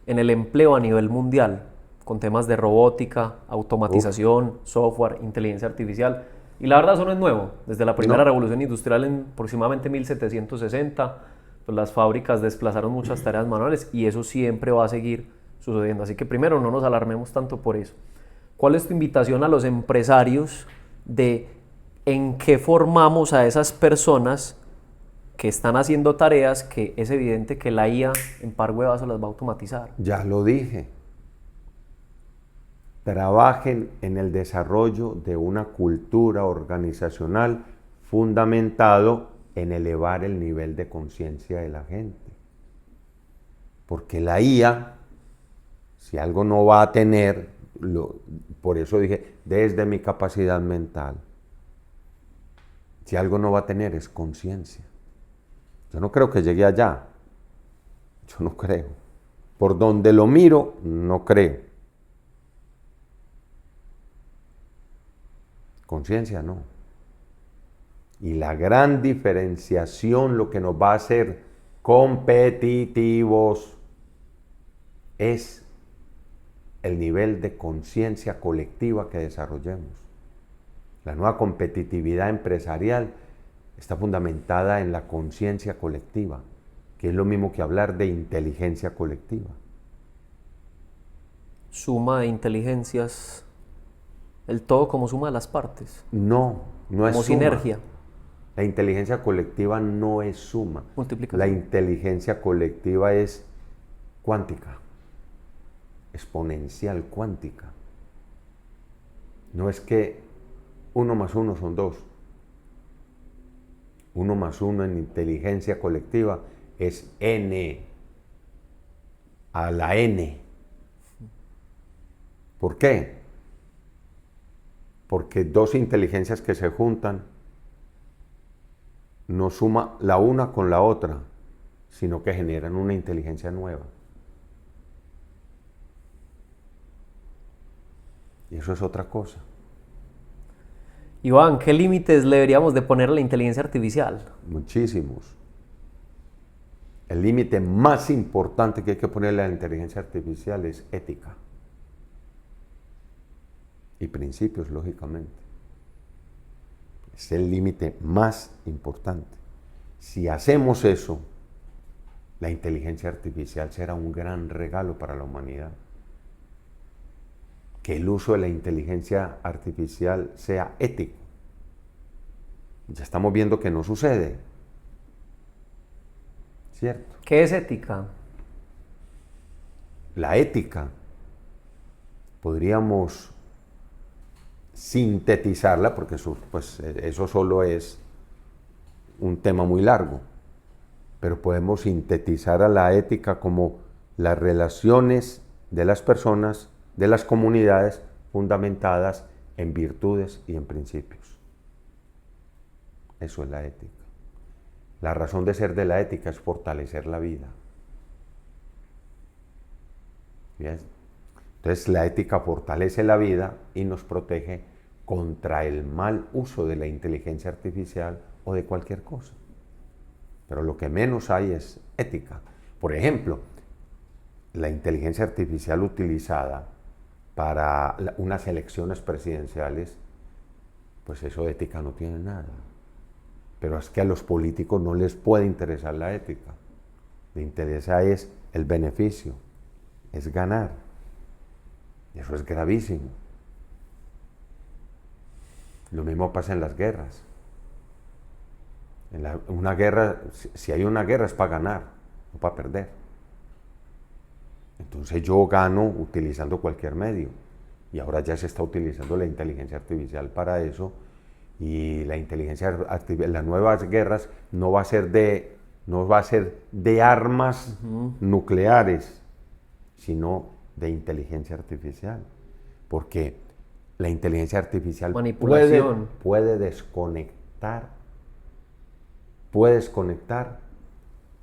en el empleo a nivel mundial, con temas de robótica, automatización, software, inteligencia artificial. Y la verdad eso no es nuevo. Desde la primera revolución industrial en aproximadamente 1760, pues las fábricas desplazaron muchas tareas manuales y eso siempre va a seguir sucediendo. Así que primero no nos alarmemos tanto por eso. ¿Cuál es tu invitación a los empresarios de en qué formamos a esas personas que están haciendo tareas que es evidente que la IA en par huevazo las va a automatizar. Ya lo dije. Trabajen en el desarrollo de una cultura organizacional fundamentado en elevar el nivel de conciencia de la gente. Porque la IA, si algo no va a tener, por eso dije, desde mi capacidad mental, si algo no va a tener es conciencia. Yo no creo que llegue allá. Yo no creo. Por donde lo miro, no creo. Conciencia no. Y la gran diferenciación, lo que nos va a hacer competitivos, es el nivel de conciencia colectiva que desarrollemos. La nueva competitividad empresarial está fundamentada en la conciencia colectiva, que es lo mismo que hablar de inteligencia colectiva. Suma de inteligencias, el todo como suma de las partes. No, no es como suma. sinergia. La inteligencia colectiva no es suma. Multiplicación. La inteligencia colectiva es cuántica, exponencial cuántica. No es que 1 más 1 son 2. 1 más 1 en inteligencia colectiva es n a la n. ¿Por qué? Porque dos inteligencias que se juntan no suma la una con la otra, sino que generan una inteligencia nueva. Y eso es otra cosa. Iván, ¿qué límites le deberíamos de poner a la inteligencia artificial? Muchísimos. El límite más importante que hay que ponerle a la inteligencia artificial es ética. Y principios, lógicamente. Es el límite más importante. Si hacemos eso, la inteligencia artificial será un gran regalo para la humanidad. Que el uso de la inteligencia artificial sea ético. Ya estamos viendo que no sucede. ¿Cierto? ¿Qué es ética? La ética, podríamos sintetizarla, porque eso solo es un tema muy largo, pero podemos sintetizar a la ética como las relaciones de las personas, de las comunidades, fundamentadas en virtudes y en principios. Eso es la ética. La razón de ser de la ética es fortalecer la vida. ¿Bien? Entonces la ética fortalece la vida y nos protege contra el mal uso de la inteligencia artificial o de cualquier cosa. Pero lo que menos hay es ética. Por ejemplo, la inteligencia artificial utilizada para unas elecciones presidenciales, pues eso de ética no tiene nada. Pero es que a los políticos no les puede interesar la ética. Le interesa es el beneficio, es ganar. Y eso es gravísimo. Lo mismo pasa en las guerras. Una guerra, si hay una guerra es para ganar, no para perder. Entonces yo gano utilizando cualquier medio. Y ahora ya se está utilizando la inteligencia artificial para eso. Y la inteligencia artificial, las nuevas guerras no va a ser de armas nucleares, sino de inteligencia artificial. Porque la inteligencia artificial manipulación. puede desconectar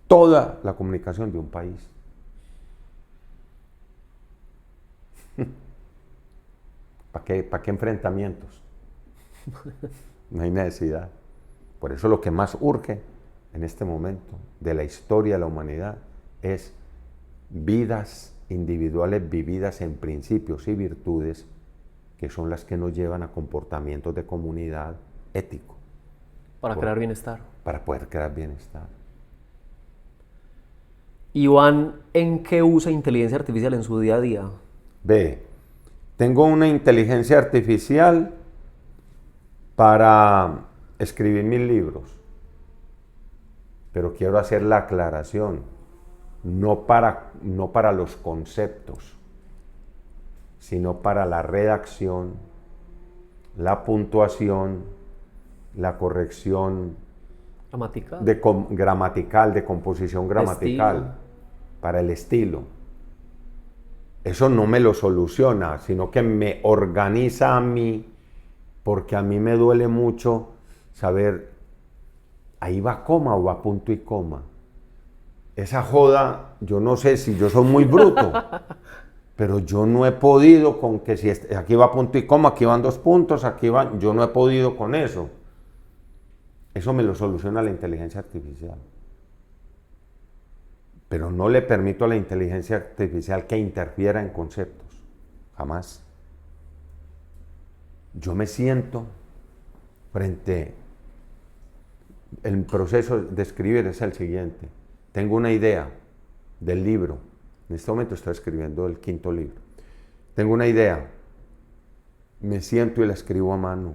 toda la comunicación de un país. ¿Para qué enfrentamientos? No hay necesidad. Por eso lo que más urge en este momento de la historia de la humanidad es vidas individuales vividas en principios y virtudes que son las que nos llevan a comportamientos de comunidad ético. Para crear bienestar. Para poder crear bienestar. Iván, ¿en qué usa inteligencia artificial en su día a día? Ve, tengo una inteligencia artificial para escribir mis libros, pero quiero hacer la aclaración, no para los conceptos, sino para la redacción, la puntuación, la corrección Gramatical. gramatical, de composición gramatical, Estilo. para el estilo. Eso no me lo soluciona, sino que me organiza a mí, porque a mí me duele mucho saber, ahí va coma o va punto y coma. Esa joda, yo no sé si yo soy muy bruto, pero yo no he podido con que si aquí va punto y coma, aquí van 2 puntos, aquí van, yo no he podido con eso. Eso me lo soluciona la inteligencia artificial. Pero no le permito a la inteligencia artificial que interfiera en conceptos. Jamás. Yo me siento frente. El proceso de escribir es el siguiente. Tengo una idea del libro. En este momento estoy escribiendo el 5º libro. Tengo una idea. Me siento y la escribo a mano.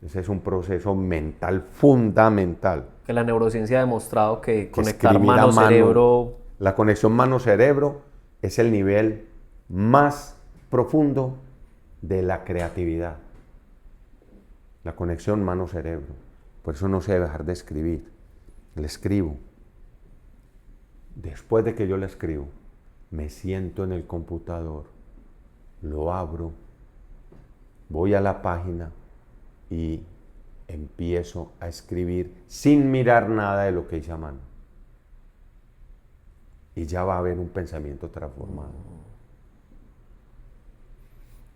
Ese es un proceso mental fundamental. Que la neurociencia ha demostrado que conectar Escribir a mano-cerebro... La conexión mano-cerebro es el nivel más profundo de la creatividad. La conexión mano-cerebro. Por eso no se debe dejar de escribir. Le escribo. Después de que yo le escribo, me siento en el computador, lo abro, voy a la página y empiezo a escribir sin mirar nada de lo que hice a mano. Y ya va a haber un pensamiento transformado.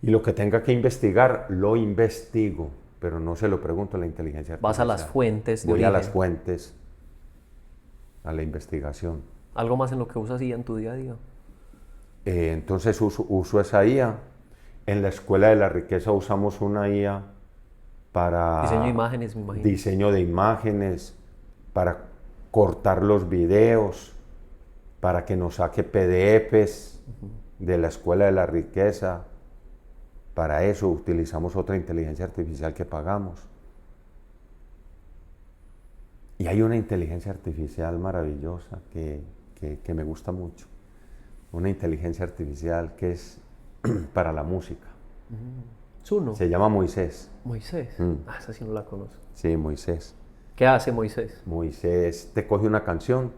Y lo que tenga que investigar, lo investigo, pero no se lo pregunto a la inteligencia artificial. Vas a las fuentes de Voy origen. a las fuentes, a la investigación. ¿Algo más en lo que usas IA en tu día a día? Entonces uso esa IA. En la Escuela de la Riqueza usamos una IA para... Diseño de imágenes, me imagino. Diseño de imágenes, para cortar los videos, para que nos saque PDFs de la Escuela de la Riqueza. Para eso utilizamos otra inteligencia artificial que pagamos. Y hay una inteligencia artificial maravillosa que me gusta mucho. Una inteligencia artificial que es para la música. Zuno. Se llama Moisés. Moisés. Esa sí no la conozco. Sí, Moisés. ¿Qué hace Moisés? Moisés te coge una canción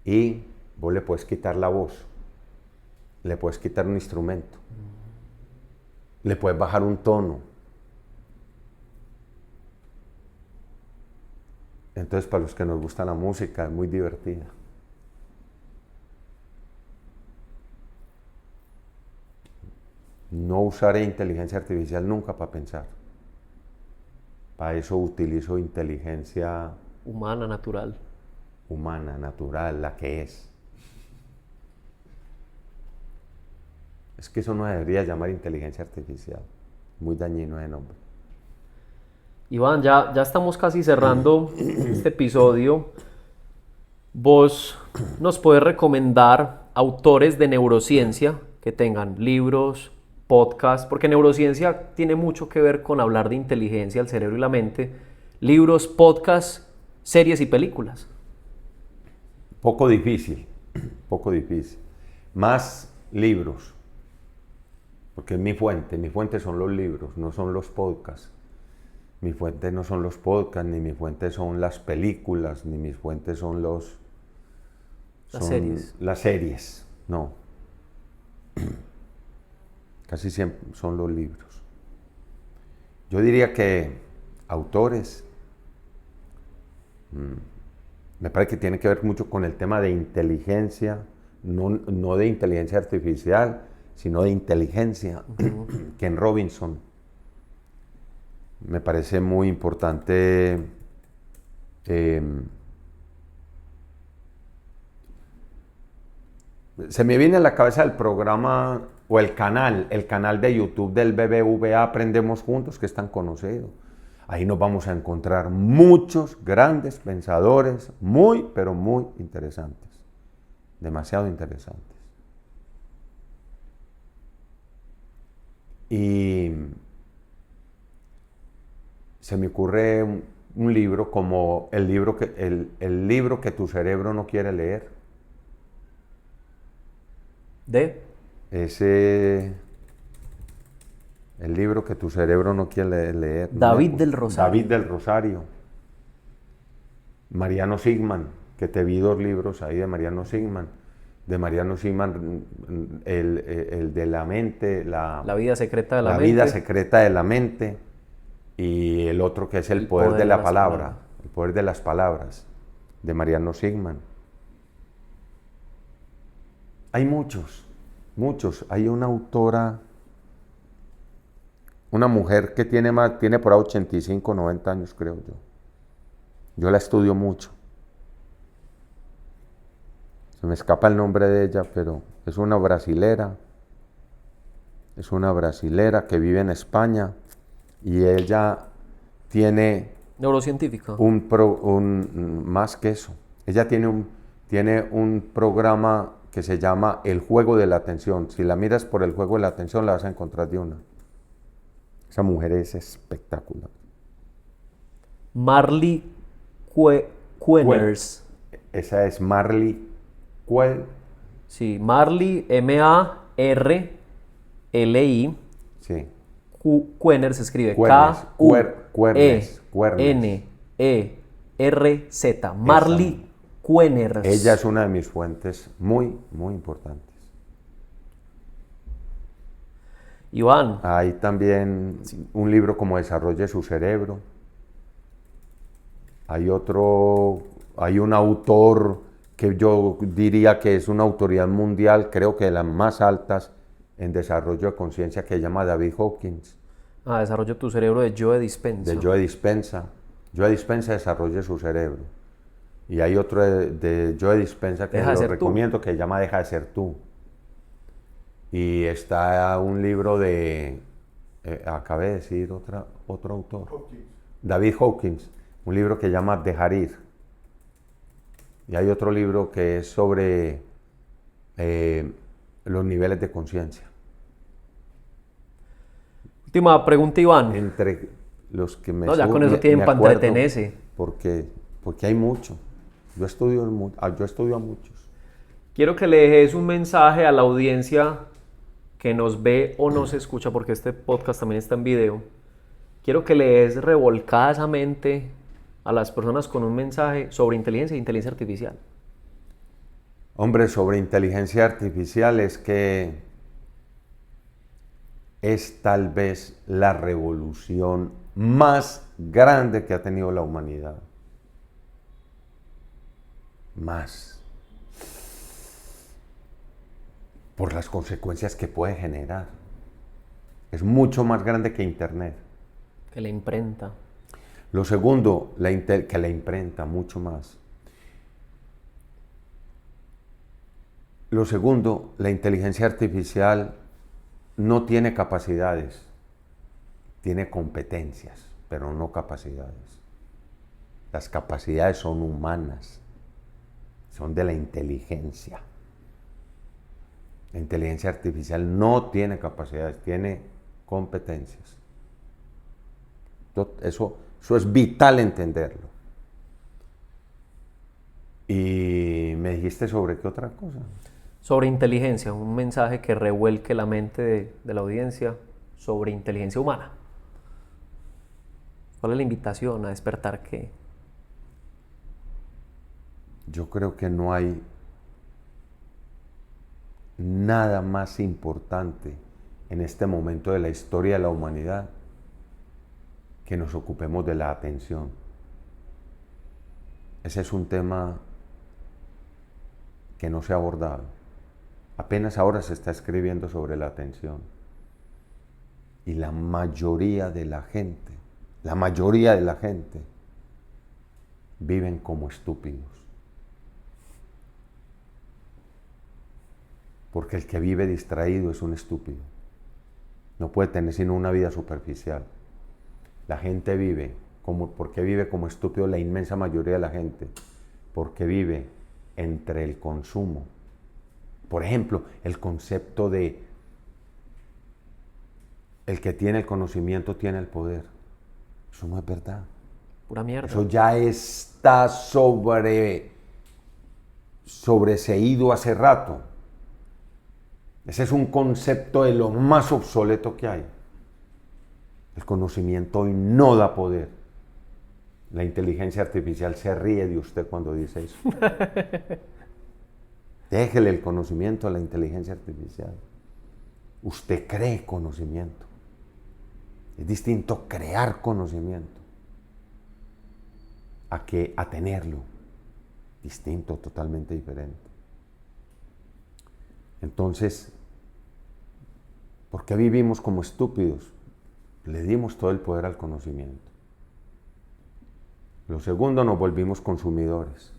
y vos le puedes quitar la voz, le puedes quitar un instrumento, le puedes bajar un tono. Entonces, para los que nos gusta la música, es muy divertida. No usaré inteligencia artificial nunca para pensar. Para eso utilizo inteligencia Humana, natural. humana, natural, la que es. Es que eso no debería llamar inteligencia artificial. Muy dañino de nombre. Iván, ya estamos casi cerrando este episodio. ¿Vos nos puedes recomendar autores de neurociencia que tengan libros, podcasts? Porque neurociencia tiene mucho que ver con hablar de inteligencia, el cerebro y la mente. Libros, podcasts, series y películas. Poco difícil, poco difícil. Más libros, porque es mi fuente son los libros, no son los podcasts. Mi fuente no son los podcasts, ni mi fuente son las películas, ni mis fuentes son Las series. Las series, no. Casi siempre son los libros. Yo diría que autores, me parece que tiene que ver mucho con el tema de inteligencia, no de inteligencia artificial, sino de inteligencia. Ken Robinson. Me parece muy importante se me viene a la cabeza el programa o el canal de YouTube del BBVA Aprendemos Juntos, que es tan conocido. Ahí nos vamos a encontrar muchos grandes pensadores, muy, pero muy interesantes. Demasiado interesantes. se me ocurre un libro como el libro que tu cerebro no quiere leer. El libro que tu cerebro no quiere leer. David del Rosario. David del Rosario. Mariano Sigman, que te vi 2 libros ahí de Mariano Sigman. De Mariano Sigman, el de la mente, La vida secreta de la mente. La vida secreta de la mente. Y el otro que es el poder de la palabra. El poder de las palabras, de Mariano Sigman. Hay muchos. Hay una autora, una mujer que tiene por ahí 85, 90 años, creo yo. Yo la estudio mucho. Se me escapa el nombre de ella, pero es una brasilera. Es una brasilera que vive en España y ella tiene... Neurocientífica. Más que eso. Ella tiene un programa que se llama El Juego de la Atención. Si la miras por El Juego de la Atención, la vas a encontrar de una. Esa mujer es espectacular. Marley Quenners. Esa es Marley Quenners. Sí, Marley, M-A-R-L-I. Sí. Quenners se escribe K-U-E-N-E-R-Z. Marley Quenners. Ella es una de mis fuentes muy, muy importantes. Iván. Hay también un libro como Desarrolle su cerebro. Hay un autor que yo diría que es una autoridad mundial, creo que de las más altas en desarrollo de conciencia, que se llama David Hawkins. Desarrolla tu cerebro, de Joe Dispenza. De Joe Dispenza. Joe Dispenza, Desarrolle su cerebro. Y hay otro de Joe Dispenza que lo recomiendo, que se llama Deja de ser tú. Y está un libro de, acabé de decir otro autor, David Hawkins, un libro que se llama Dejar ir. Y hay otro libro que es sobre los niveles de conciencia. Última pregunta, Iván. Entre los que me... No, ya con eso tienen para entretenerse. Porque hay mucho. Yo estudio a muchos. Quiero que le dejes un mensaje a la audiencia que nos ve o nos escucha, porque este podcast también está en video. Quiero que le des revolcadamente a las personas con un mensaje sobre inteligencia e inteligencia artificial. Hombre, sobre inteligencia artificial es que es tal vez la revolución más grande que ha tenido la humanidad. Más. Por las consecuencias que puede generar. Es mucho más grande que Internet. Que la imprenta. Lo segundo, que la imprenta, mucho más. Lo segundo, la inteligencia artificial no tiene capacidades, tiene competencias, pero no capacidades. Las capacidades son humanas, son de la inteligencia. La inteligencia artificial no tiene capacidades, tiene competencias. Eso es vital entenderlo. Y me dijiste sobre qué otra cosa. Sobre inteligencia, un mensaje que revuelque la mente de la audiencia sobre inteligencia humana. ¿Cuál es la invitación a despertar qué? Yo creo que no hay nada más importante en este momento de la historia de la humanidad que nos ocupemos de la atención. Ese es un tema que no se ha abordado. Apenas ahora se está escribiendo sobre la atención. Y la mayoría de la gente viven como estúpidos. Porque el que vive distraído es un estúpido. No puede tener sino una vida superficial. La gente vive ¿por qué vive como estúpido la inmensa mayoría de la gente? Porque vive entre el consumo. Por ejemplo, el concepto de el que tiene el conocimiento tiene el poder. Eso no es verdad. Pura mierda. Eso ya está sobreseído hace rato. Ese es un concepto de lo más obsoleto que hay. El conocimiento hoy no da poder. La inteligencia artificial se ríe de usted cuando dice eso. Déjele el conocimiento a la inteligencia artificial. Usted cree conocimiento. Es distinto crear conocimiento a tenerlo. Distinto, totalmente diferente. Entonces, ¿por qué vivimos como estúpidos? Le dimos todo el poder al conocimiento. Lo segundo, nos volvimos consumidores.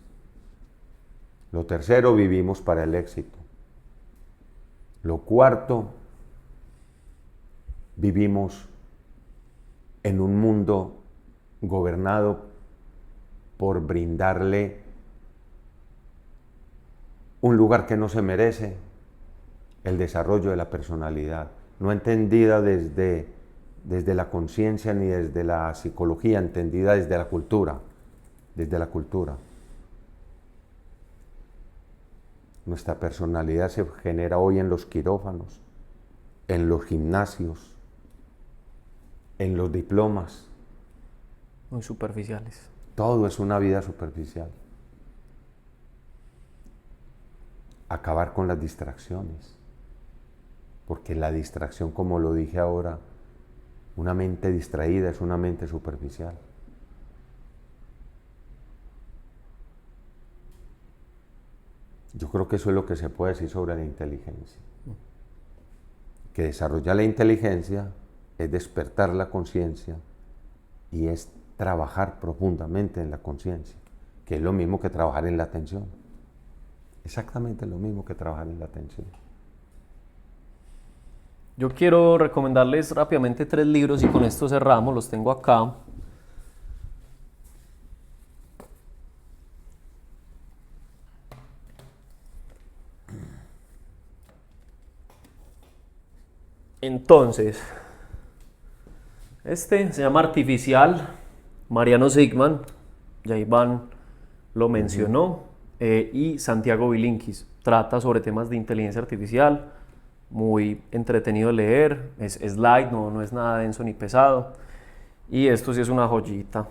Lo tercero, vivimos para el éxito. Lo cuarto, vivimos en un mundo gobernado por brindarle un lugar que no se merece, el desarrollo de la personalidad, no entendida desde la conciencia ni desde la psicología, entendida desde la cultura, Nuestra personalidad se genera hoy en los quirófanos, en los gimnasios, en los diplomas. Muy superficiales. Todo es una vida superficial. Acabar con las distracciones. Porque la distracción, como lo dije ahora, una mente distraída es una mente superficial. Yo creo que eso es lo que se puede decir sobre la inteligencia. Que desarrollar la inteligencia es despertar la conciencia y es trabajar profundamente en la conciencia, que es lo mismo que trabajar en la atención. Exactamente lo mismo que trabajar en la atención. Yo quiero recomendarles rápidamente 3 libros y con esto cerramos, los tengo acá. Entonces, este se llama Artificial, Mariano Sigman, ya Iván lo mencionó, y Santiago Bilinkis. Trata sobre temas de inteligencia artificial, muy entretenido de leer, es light, no es nada denso ni pesado, y esto sí es una joyita.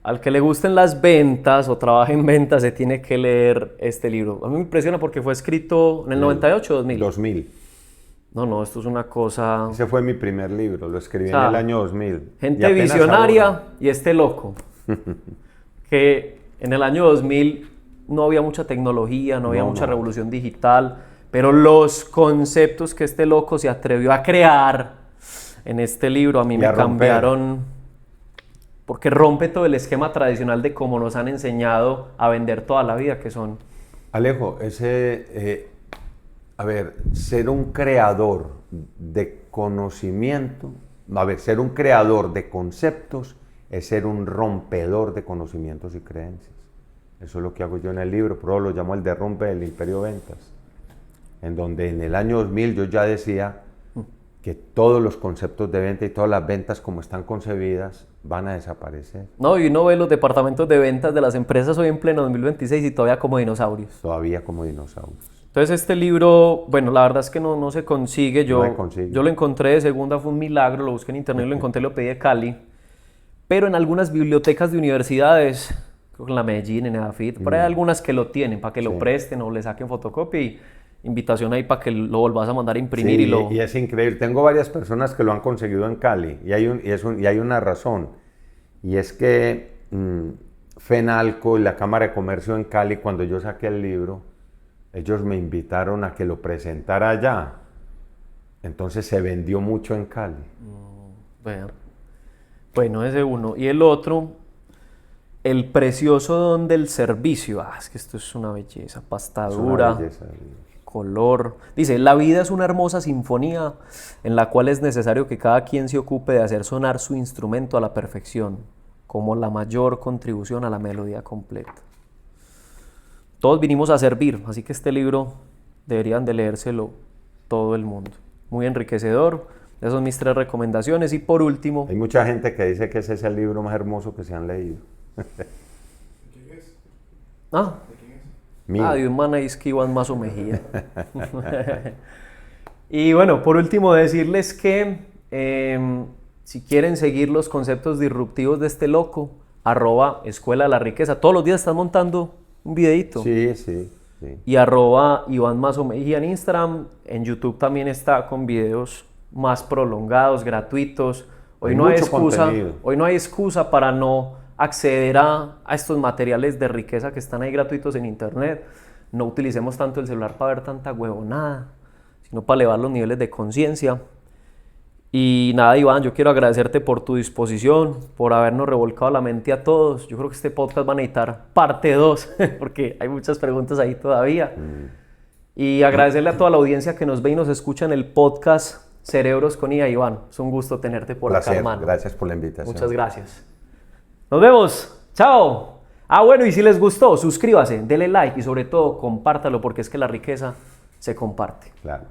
Al que le gusten las ventas o trabaje en ventas se tiene que leer este libro. A mí me impresiona porque fue escrito en el 98 o 2000. 2000. No, esto es una cosa... Ese fue mi primer libro, lo escribí O sea, en el año 2000. Gente visionaria y este loco. Que en el año 2000 no había mucha tecnología, no había mucha revolución digital, pero los conceptos que este loco se atrevió a crear en este libro a mí me cambiaron, porque rompe todo el esquema tradicional de cómo nos han enseñado a vender toda la vida, que son... Alejo, ser un creador de conocimiento, ser un creador de conceptos es ser un rompedor de conocimientos y creencias. Eso es lo que hago yo en el libro, pero lo llamo el derrumbe del imperio ventas, en donde en el año 2000 yo ya decía que todos los conceptos de venta y todas las ventas como están concebidas van a desaparecer. No, y uno ve los departamentos de ventas de las empresas hoy en pleno 2026 y todavía como dinosaurios. Todavía como dinosaurios. Entonces este libro, bueno, la verdad es que no se consigue. Yo lo encontré de segunda, fue un milagro, lo busqué en internet, lo encontré, lo pedí de Cali. Pero en algunas bibliotecas de universidades, creo que en la Medellín, en EDAFIT, por ahí hay algunas que lo tienen para que lo presten o le saquen fotocopia y invitación ahí para que lo volvás a mandar a imprimir. Y es increíble. Tengo varias personas que lo han conseguido en Cali y hay una razón. Y es que FENALCO y la Cámara de Comercio en Cali, cuando yo saqué el libro, ellos me invitaron a que lo presentara allá. Entonces se vendió mucho en Cali. Bueno, ese uno. Y el otro, El precioso don del servicio. Es que esto es una belleza, pastadura, color. Dice, la vida es una hermosa sinfonía en la cual es necesario que cada quien se ocupe de hacer sonar su instrumento a la perfección, como la mayor contribución a la melodía completa. Todos vinimos a servir, así que este libro deberían de leérselo todo el mundo. Muy enriquecedor. Esas son mis 3 recomendaciones. Y por último, Hay mucha gente que dice que ese es el libro más hermoso que se han leído. ¿Quién es? ah, ¿De quién es? Mío. de un man ahí es que Iván Mazo Mejía. Y bueno, por último decirles que si quieren seguir los conceptos disruptivos de este loco, @Escuela de la Riqueza. Todos los días están montando un videito. Sí, sí, sí. Y @Iván Mazo Mejía en Instagram. En YouTube también está con videos más prolongados, gratuitos. Hay mucho contenido. Hoy no hay excusa para no acceder a estos materiales de riqueza que están ahí gratuitos en internet. No utilicemos tanto el celular para ver tanta huevonada, sino para elevar los niveles de conciencia. Y nada, Iván, yo quiero agradecerte por tu disposición, por habernos revolcado la mente a todos. Yo creo que este podcast va a necesitar parte 2, porque hay muchas preguntas ahí todavía. Y agradecerle a toda la audiencia que nos ve y nos escucha en el podcast Cerebros con IA. Iván, es un gusto tenerte por acá, Placer. hermano. Gracias por la invitación. Muchas gracias. Nos vemos. Chao. Bueno, y si les gustó, suscríbase, dele like y sobre todo compártalo, porque es que la riqueza se comparte. Claro.